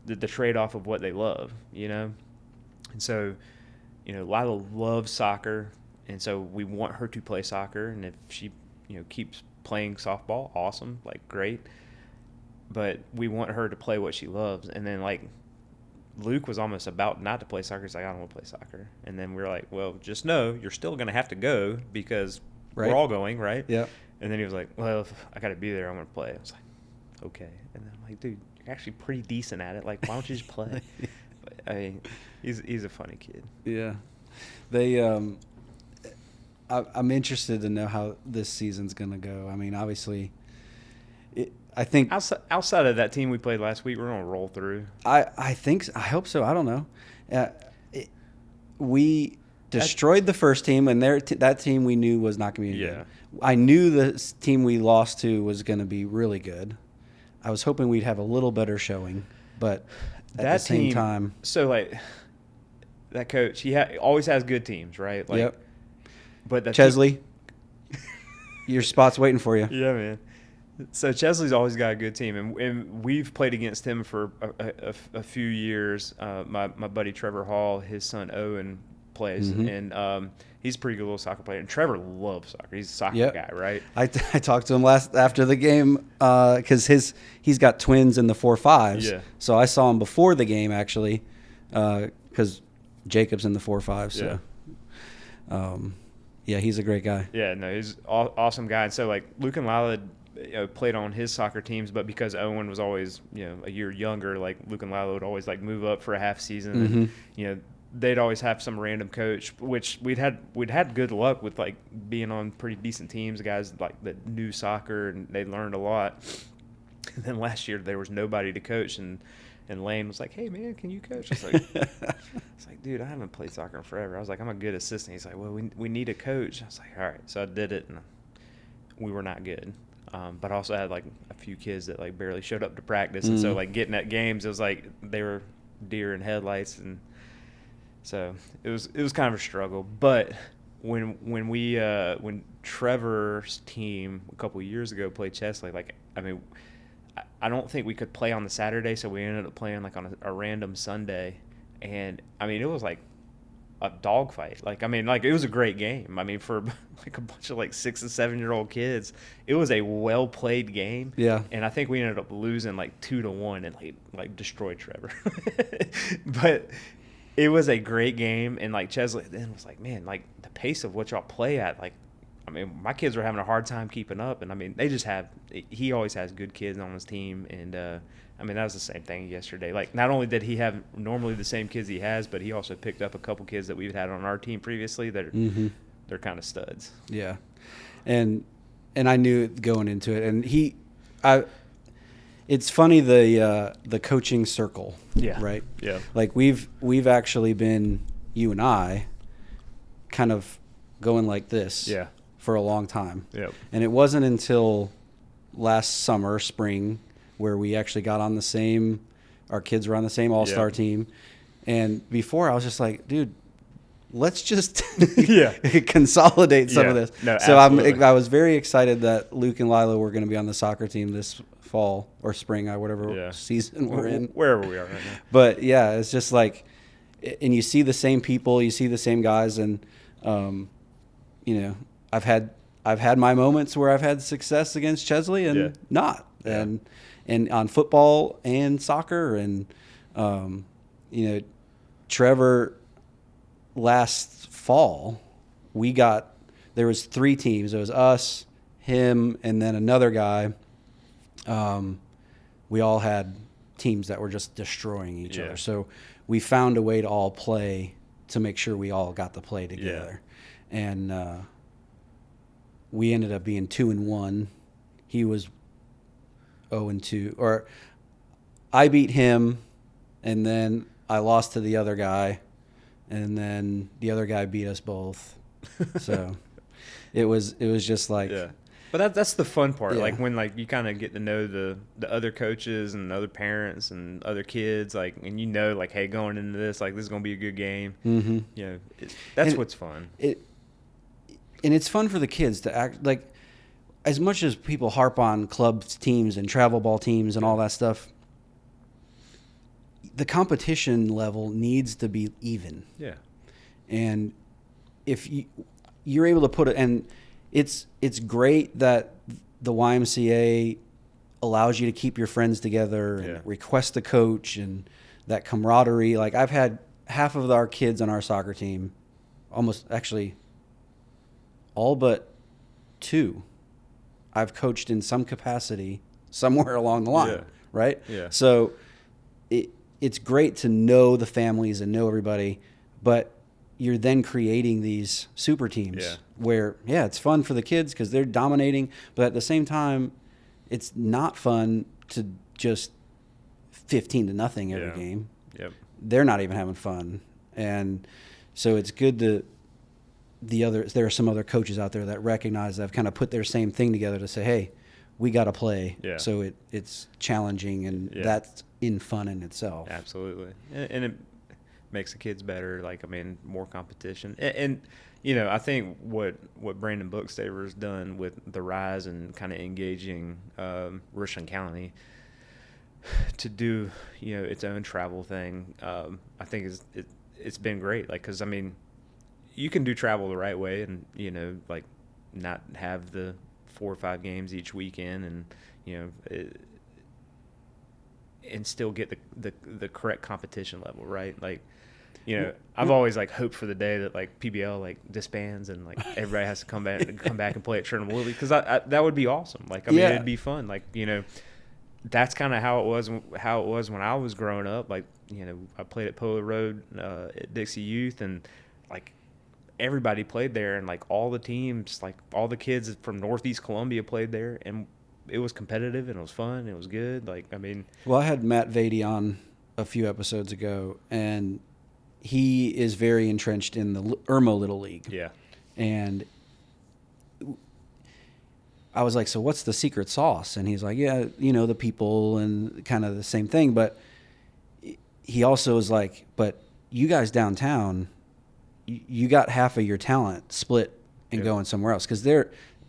Speaker 2: the trade-off of what they love, you know? And so, Lila loves soccer. And so we want her to play soccer, and if she, keeps playing softball, awesome, great. But we want her to play what she loves. And then, Luke was almost about not to play soccer. He's like, I don't want to play soccer. And then we were like, well, just know you're still going to have to go because we're all going, right? Yeah. And then he was like, well, if I got to be there, I'm going to play. I was like, okay. And then I'm like, dude, you're actually pretty decent at it. Like, why don't you just play? But, I mean, he's a funny kid.
Speaker 1: Yeah. They I'm interested to know how this season's going to go. I mean, obviously, I think
Speaker 2: outside of that team we played last week, we're going to roll through.
Speaker 1: I think so. I hope so. I don't know. We destroyed the first team, and that team we knew was not going to be good. I knew the team we lost to was going to be really good. I was hoping we'd have a little better showing, but at the same time.
Speaker 2: So, like, that coach, he always has good teams, right? Like,
Speaker 1: yep.
Speaker 2: But
Speaker 1: Chesley, your spot's waiting for you.
Speaker 2: Yeah, man. So Chesley's always got a good team, and we've played against him for a few years. My buddy Trevor Hall, his son Owen plays, and he's a pretty good little soccer player. And Trevor loves soccer; he's a soccer guy, right?
Speaker 1: I talked to him after the game because he's got twins in the 4-5s.
Speaker 2: Yeah.
Speaker 1: So I saw him before the game actually, because Jacob's in the 4-5. So.
Speaker 2: Yeah.
Speaker 1: Yeah, he's a great guy.
Speaker 2: Yeah, no, he's an awesome guy. And so, like, Luke and Lila played on his soccer teams, but because Owen was always, a year younger, like, Luke and Lila would always, like, move up for a half season. And, they'd always have some random coach, which we'd had good luck with, like, being on pretty decent teams, guys, like, that knew soccer, and they learned a lot. And then last year there was nobody to coach, and Lane was like, hey, man, can you coach? I was like, dude, I haven't played soccer in forever. I was like, I'm a good assistant. He's like, well, we need a coach. I was like, all right. So I did it, and we were not good. But I also had, like, a few kids that, like, barely showed up to practice. And so, like, getting at games, it was like they were deer in headlights. And so it was kind of a struggle. But when Trevor's team a couple of years ago played Chesley, like, I mean – I don't think we could play on the Saturday, so we ended up playing, like, on a random Sunday. And, I mean, it was, like, a dogfight. Like, I mean, like, it was a great game. I mean, for, like, a bunch of, like, 6 and 7-year-old kids, it was a well-played game.
Speaker 1: Yeah.
Speaker 2: And I think we ended up losing, like, 2-1 and, like destroyed Trevor. But it was a great game. And, like, Chesley then was like, man, like, the pace of what y'all play at, like, I mean, my kids were having a hard time keeping up, and I mean, he always has good kids on his team, and I mean, that was the same thing yesterday. Like, not only did he have normally the same kids he has, but he also picked up a couple kids that we've had on our team previously that are, they're kind of studs.
Speaker 1: Yeah, and I knew it going into it, and it's funny the coaching circle, right?
Speaker 2: Yeah,
Speaker 1: like we've actually been, you and I, kind of going like this, for a long time.
Speaker 2: Yep.
Speaker 1: And it wasn't until last spring, where we actually got on our kids were on the same all-star team. And before I was just like, dude, let's just consolidate some of this.
Speaker 2: No,
Speaker 1: so
Speaker 2: absolutely.
Speaker 1: I was very excited that Luke and Lila were going to be on the soccer team this fall or spring, whatever season we're in.
Speaker 2: Wherever we are right now.
Speaker 1: But yeah, it's just like, and you see the same people, you see the same guys, and I've had my moments where I've had success against Chesley and not, and on football and soccer, and Trevor, last fall there was 3 teams. It was us, him, and then another guy. We all had teams that were just destroying each other. So we found a way to all play to make sure we all got to play together, and we ended up being 2-1. He was 0-2, or I beat him, and then I lost to the other guy, and then the other guy beat us both. So it was just like,
Speaker 2: but that's the fun part. Like, when, like, you kind of get to know the other coaches and other parents and other kids, like, and like, hey, going into this, like, this is gonna be a good game. That's what's fun.
Speaker 1: And it's fun for the kids to act like, as much as people harp on clubs teams and travel ball teams and all that stuff, the competition level needs to be even.
Speaker 2: Yeah.
Speaker 1: And if you're able to put it, and it's great that the YMCA allows you to keep your friends together and request a coach and that camaraderie. Like, I've had half of our kids on our soccer team, almost actually all but 2 I've coached in some capacity somewhere along the line,
Speaker 2: Yeah.
Speaker 1: right?
Speaker 2: Yeah.
Speaker 1: So it's great to know the families and know everybody, but you're then creating these super teams
Speaker 2: Yeah.
Speaker 1: where, yeah, it's fun for the kids because they're dominating, but at the same time, it's not fun to just 15-0 every
Speaker 2: Yeah.
Speaker 1: game.
Speaker 2: Yep.
Speaker 1: They're not even having fun. And so it's good to there are some other coaches out there that recognize that have kind of put their same thing together to say, hey, we got to play.
Speaker 2: Yeah.
Speaker 1: So it's challenging, and
Speaker 2: Yeah.
Speaker 1: that's in fun in itself.
Speaker 2: Absolutely. And it makes the kids better. Like, I mean, more competition. And I think what Brandon Bookstaver's done with the Rise and kind of engaging Richland County to do, its own travel thing, I think it's been great. Like, because, I mean, you can do travel the right way and, like not have the 4 or 5 games each weekend and, and still get the correct competition level, right? Like, I've always like hoped for the day that like PBL like disbands and like everybody has to come back and play at Trinity Woodley, because that would be awesome. Like, I mean, it'd be fun. Like, that's kind of how it was when I was growing up. Like, I played at Polo Road at Dixie Youth, and like everybody played there, and like all the teams, like all the kids from Northeast Columbia played there, and it was competitive and it was fun and it was good. Like, I mean,
Speaker 1: Well, I had Matt Vady on a few episodes ago, and he is very entrenched in the Irmo Little League.
Speaker 2: yeah,
Speaker 1: And I was like, so what's the secret sauce? And he's like, yeah, the people and kind of the same thing. But he also was like, but you guys downtown, you got half of your talent split and going somewhere else, because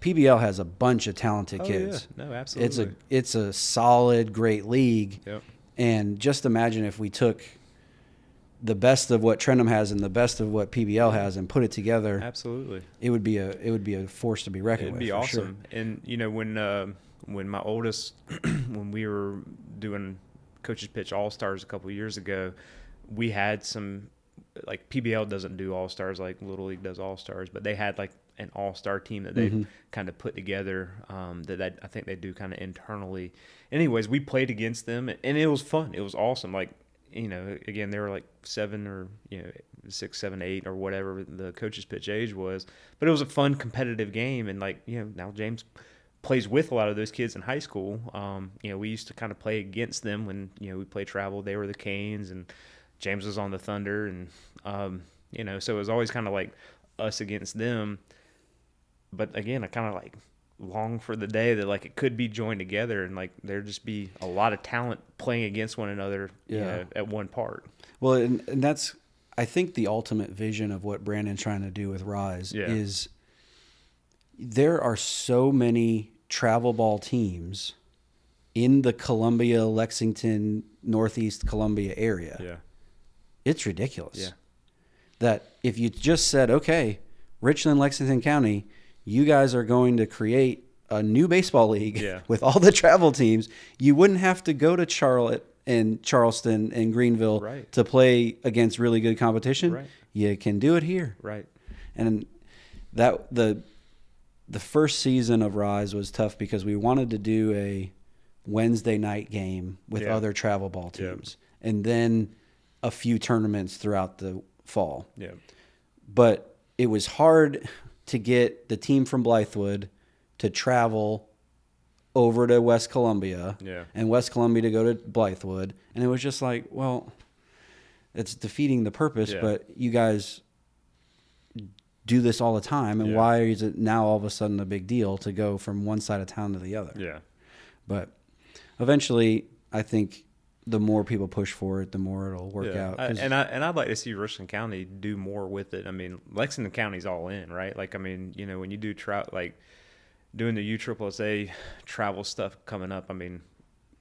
Speaker 1: PBL has a bunch of talented kids.
Speaker 2: Yeah. No, absolutely.
Speaker 1: It's a solid, great league.
Speaker 2: Yep.
Speaker 1: And just imagine if we took the best of what Trentham has and the best of what PBL has and put it together.
Speaker 2: Absolutely.
Speaker 1: It would be a force to be reckoned with.
Speaker 2: It'd be
Speaker 1: Sure.
Speaker 2: awesome. And when my oldest, when we were doing Coaches Pitch All-Stars a couple of years ago, we had some, like, PBL doesn't do All-Stars like Little League does All-Stars, but they had like an All-Star team that they kind of put together, that I think they do kind of internally. Anyways, we played against them, and it was fun. It was awesome. Like, again, they were like 7 or 6, 7, 8 or whatever the Coaches Pitch age was, but it was a fun competitive game. And like, now James plays with a lot of those kids in high school. We used to kind of play against them when we played travel. They were the Canes and James was on the Thunder, and so it was always kind of like us against them. But again, I kind of like long for the day that like it could be joined together and like there'd just be a lot of talent playing against one another at one part.
Speaker 1: Well, and that's, I think, the ultimate vision of what Brandon's trying to do with Rise is there are so many travel ball teams in the Columbia, Lexington, Northeast Columbia area.
Speaker 2: Yeah.
Speaker 1: It's ridiculous.
Speaker 2: Yeah.
Speaker 1: That if you just said, okay, Richland, Lexington County, you guys are going to create a new baseball league with all the travel teams, you wouldn't have to go to Charlotte and Charleston and Greenville to play against really good competition.
Speaker 2: Right.
Speaker 1: You can do it here.
Speaker 2: Right.
Speaker 1: And that the first season of Rise was tough because we wanted to do a Wednesday night game with other travel ball teams and then a few tournaments throughout the fall.
Speaker 2: Yeah.
Speaker 1: But it was hard to get the team from Blythewood to travel over to West Columbia and West Columbia to go to Blythewood. And it was just like, well, it's defeating the purpose, but you guys do this all the time. And why is it now all of a sudden a big deal to go from one side of town to the other?
Speaker 2: Yeah.
Speaker 1: But eventually, I think the more people push for it, the more it'll work out.
Speaker 2: And I'd like to see Richland County do more with it. I mean, Lexington County's all in, right? Like, I mean, when you do like doing the USSSA travel stuff coming up, I mean,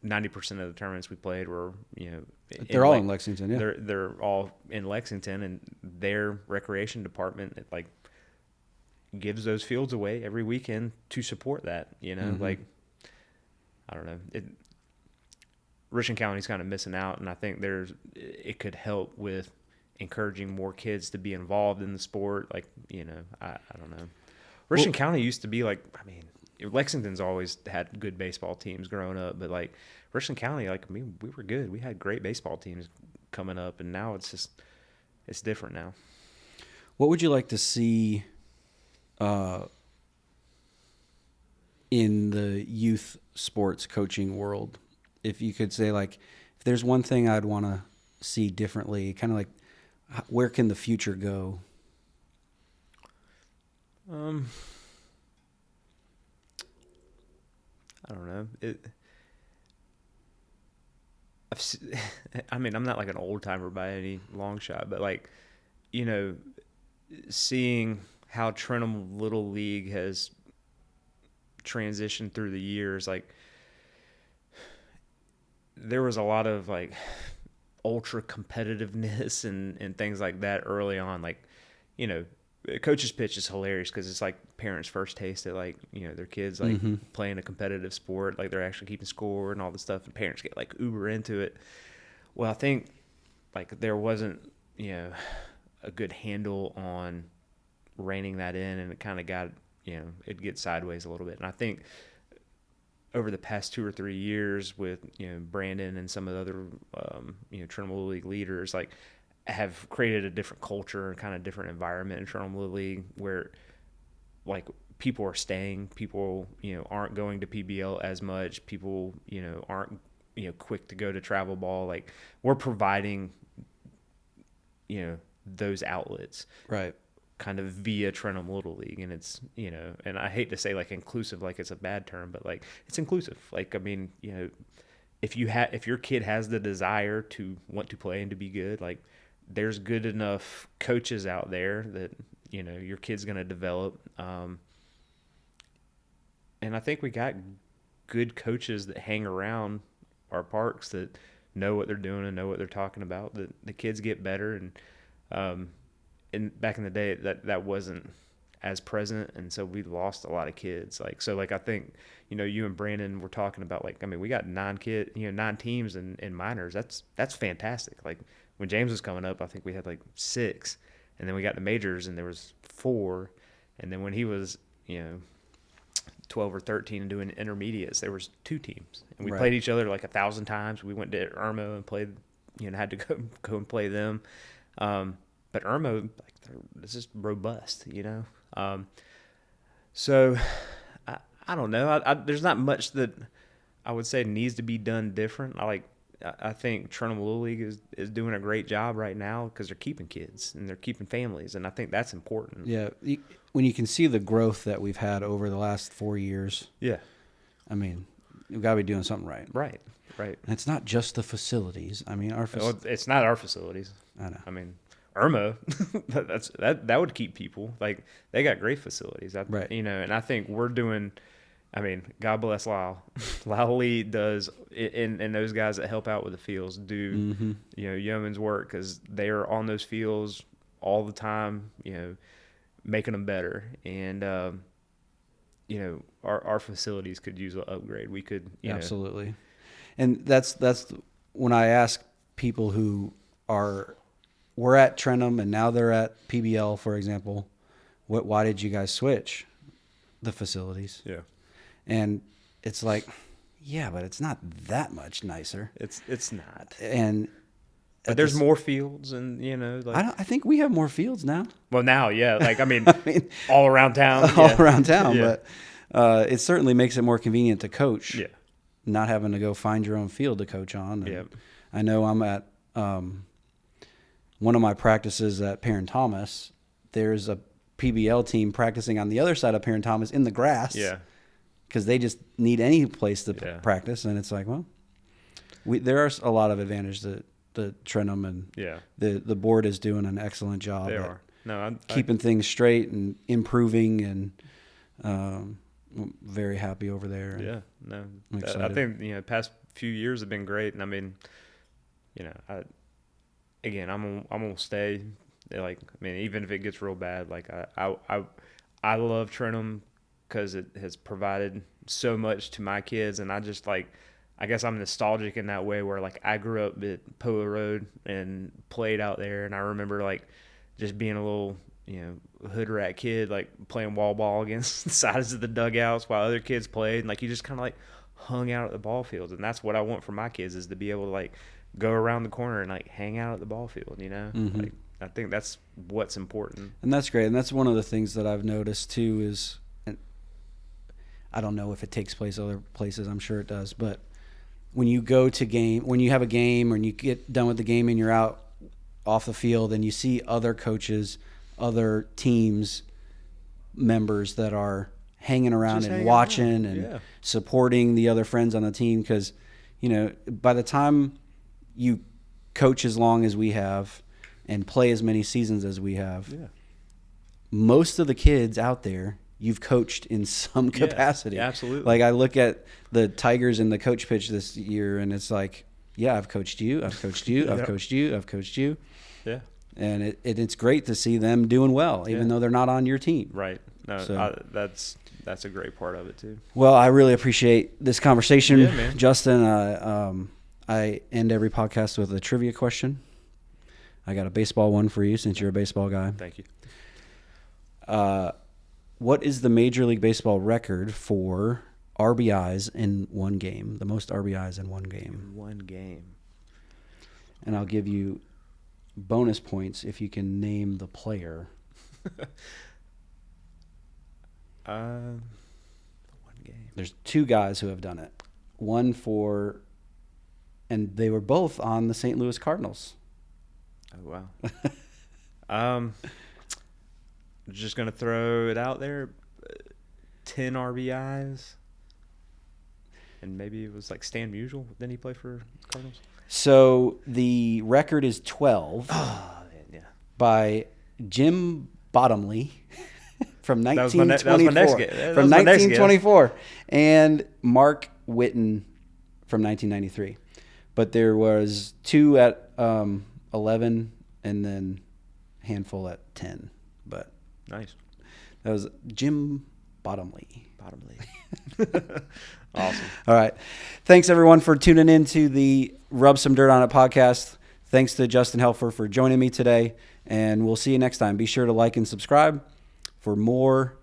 Speaker 2: 90% of the tournaments we played were,
Speaker 1: they're all in Lexington. Yeah,
Speaker 2: they're all in Lexington, and their recreation department like gives those fields away every weekend to support that. Like, I don't know, Richland County's kind of missing out, and I think it could help with encouraging more kids to be involved in the sport. Like, I don't know. Richland County used to be like, I mean, Lexington's always had good baseball teams growing up, but like Richland County, like, I mean, we were good. We had great baseball teams coming up, and now it's different now.
Speaker 1: What would you like to see in the youth sports coaching world? If you could say, like, if there's one thing I'd want to see differently, kind of like, where can the future go?
Speaker 2: I don't know. I mean, I'm not like an old timer by any long shot, but like, you know, seeing how Trenton Little League has transitioned through the years, like there was a lot of like ultra competitiveness and things like that early on. Like, you know, coach's pitch is hilarious because it's like parents' first taste at like, you know, their kids like playing a competitive sport, like they're actually keeping score and all this stuff, and parents get like uber into it. Well, I think like there wasn't, you know, a good handle on reining that in, and it kind of got, you know, it gets sideways a little bit. And I think over the past 2 or 3 years with, you know, Brandon and some of the other, you know, Trenton Little League leaders, like, have created a different culture and kind of different environment in Trenton Little League where, like, people are staying. People, you know, aren't going to PBL as much. People, you know, aren't, you know, quick to go to travel ball. Like, we're providing, you know, those outlets.
Speaker 1: Right.
Speaker 2: Kind of via Trenton Little League, and it's, you know, and I hate to say like inclusive, like it's a bad term, but like it's inclusive. Like, I mean, you know, if your kid has the desire to want to play and to be good, like there's good enough coaches out there that, you know, your kid's going to develop. And I think we got good coaches that hang around our parks that know what they're doing and know what they're talking about, that the kids get better. And back in the day, that wasn't as present, and so we lost a lot of kids. Like, so like I think, you know, you and Brandon were talking about, like, I mean, we got 9 teams in minors. That's fantastic. Like when James was coming up, I think we had like 6, and then we got the majors and there was 4, and then when he was, you know, 12 or 13 and doing intermediates, there was 2 teams, and we played each other like 1,000 times. We went to Irmo and played, you know, had to go and play them. But Irmo, like, it's just robust, you know. So I don't know. There's not much that I would say needs to be done different. I think Trenton Little League is doing a great job right now because they're keeping kids and they're keeping families, and I think that's important.
Speaker 1: Yeah, when you can see the growth that we've had over the last 4 years.
Speaker 2: Yeah,
Speaker 1: I mean, we've got to be doing something right.
Speaker 2: Right. And
Speaker 1: it's not just the facilities. I mean,
Speaker 2: it's not our facilities.
Speaker 1: I know.
Speaker 2: I mean, Irmo, that would keep people. Like, they got great facilities.
Speaker 1: Right.
Speaker 2: You know, and I think we're doing, I mean, God bless Lyle. Lyle Lee does, and those guys that help out with the fields do, you know, yeoman's work, because they are on those fields all the time, you know, making them better. And, you know, our facilities could use an upgrade. We could, you know.
Speaker 1: Absolutely. And that's when I ask people who were at Trentham and now they're at PBL, for example, why did you guys switch the facilities?
Speaker 2: Yeah.
Speaker 1: And it's like, yeah, but it's not that much nicer.
Speaker 2: It's not.
Speaker 1: And
Speaker 2: but there's more fields, and, you know, like,
Speaker 1: I think we have more fields now.
Speaker 2: Well, now, yeah, like, I mean all around town.
Speaker 1: Yeah. But it certainly makes it more convenient to coach.
Speaker 2: Yeah.
Speaker 1: Not having to go find your own field to coach on.
Speaker 2: Yeah.
Speaker 1: I know I'm at one of my practices at Perrin Thomas. There's a PBL team practicing on the other side of Perrin Thomas in the grass.
Speaker 2: Yeah.
Speaker 1: Because they just need any place to
Speaker 2: Yeah.
Speaker 1: practice, and it's like, well, there are a lot of advantages to Trentham, and
Speaker 2: Yeah.
Speaker 1: the board is doing an excellent job.
Speaker 2: They
Speaker 1: at
Speaker 2: are. No,
Speaker 1: keeping things straight and improving, and I'm very happy over there.
Speaker 2: Yeah. No,
Speaker 1: I'm
Speaker 2: I
Speaker 1: excited.
Speaker 2: think, you know, the past few years have been great, and I mean, you know, I'm gonna stay. Like, I mean, even if it gets real bad, like I love Trentham because it has provided so much to my kids, and I just, like, I guess I'm nostalgic in that way where, like, I grew up at Poa Road and played out there, and I remember, like, just being a little hood rat kid like playing wall ball against the sides of the dugouts while other kids played, and like you just kind of like hung out at the ball field. And that's what I want for my kids, is to be able to like go around the corner and like hang out at the ball field. Like I think that's what's important.
Speaker 1: And that's great. And that's one of the things that I've noticed too is, and I don't know if it takes place other places, I'm sure it does, but when you have a game and you get done with the game and you're out off the field and you see other coaches, other teams members that are hanging around and watching and supporting the other friends on the team, because by the time you coach as long as we have and play as many seasons as we have, most of the kids out there you've coached in some capacity.
Speaker 2: Yeah, absolutely.
Speaker 1: Like I look at the Tigers in the coach pitch this year and it's like, I've coached you, I've coached you, I've coached you, I've coached you.
Speaker 2: Yeah.
Speaker 1: And it's great to see them doing well, even though they're not on your team.
Speaker 2: Right. No,
Speaker 1: So,
Speaker 2: that's a great part of it too.
Speaker 1: well, I really appreciate this conversation,
Speaker 2: man.
Speaker 1: Justin. I end every podcast with a trivia question. I got a baseball one for you since you're a baseball guy.
Speaker 2: Thank you.
Speaker 1: What is the Major League Baseball record for RBIs in one game? The most RBIs in one game.
Speaker 2: One game.
Speaker 1: And I'll give you bonus points if you can name the player.
Speaker 2: One game.
Speaker 1: There's two guys who have done it. And they were both on the St. Louis Cardinals.
Speaker 2: Oh wow. Just gonna throw it out there. 10 RBIs, and maybe it was like Stan Musial. Didn't he play for Cardinals?
Speaker 1: So the record is 12 by Jim Bottomley from 1924. From 1924, and Mark Whitten from 1993. But there was 2 at 11, and then a handful at 10. But
Speaker 2: nice.
Speaker 1: That was Jim Bottomley.
Speaker 2: Awesome.
Speaker 1: All right. Thanks, everyone, for tuning in to the Rub Some Dirt On It podcast. Thanks to Justin Helfer for joining me today, and we'll see you next time. Be sure to like and subscribe for more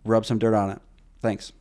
Speaker 1: Rub Some Dirt On It. Thanks.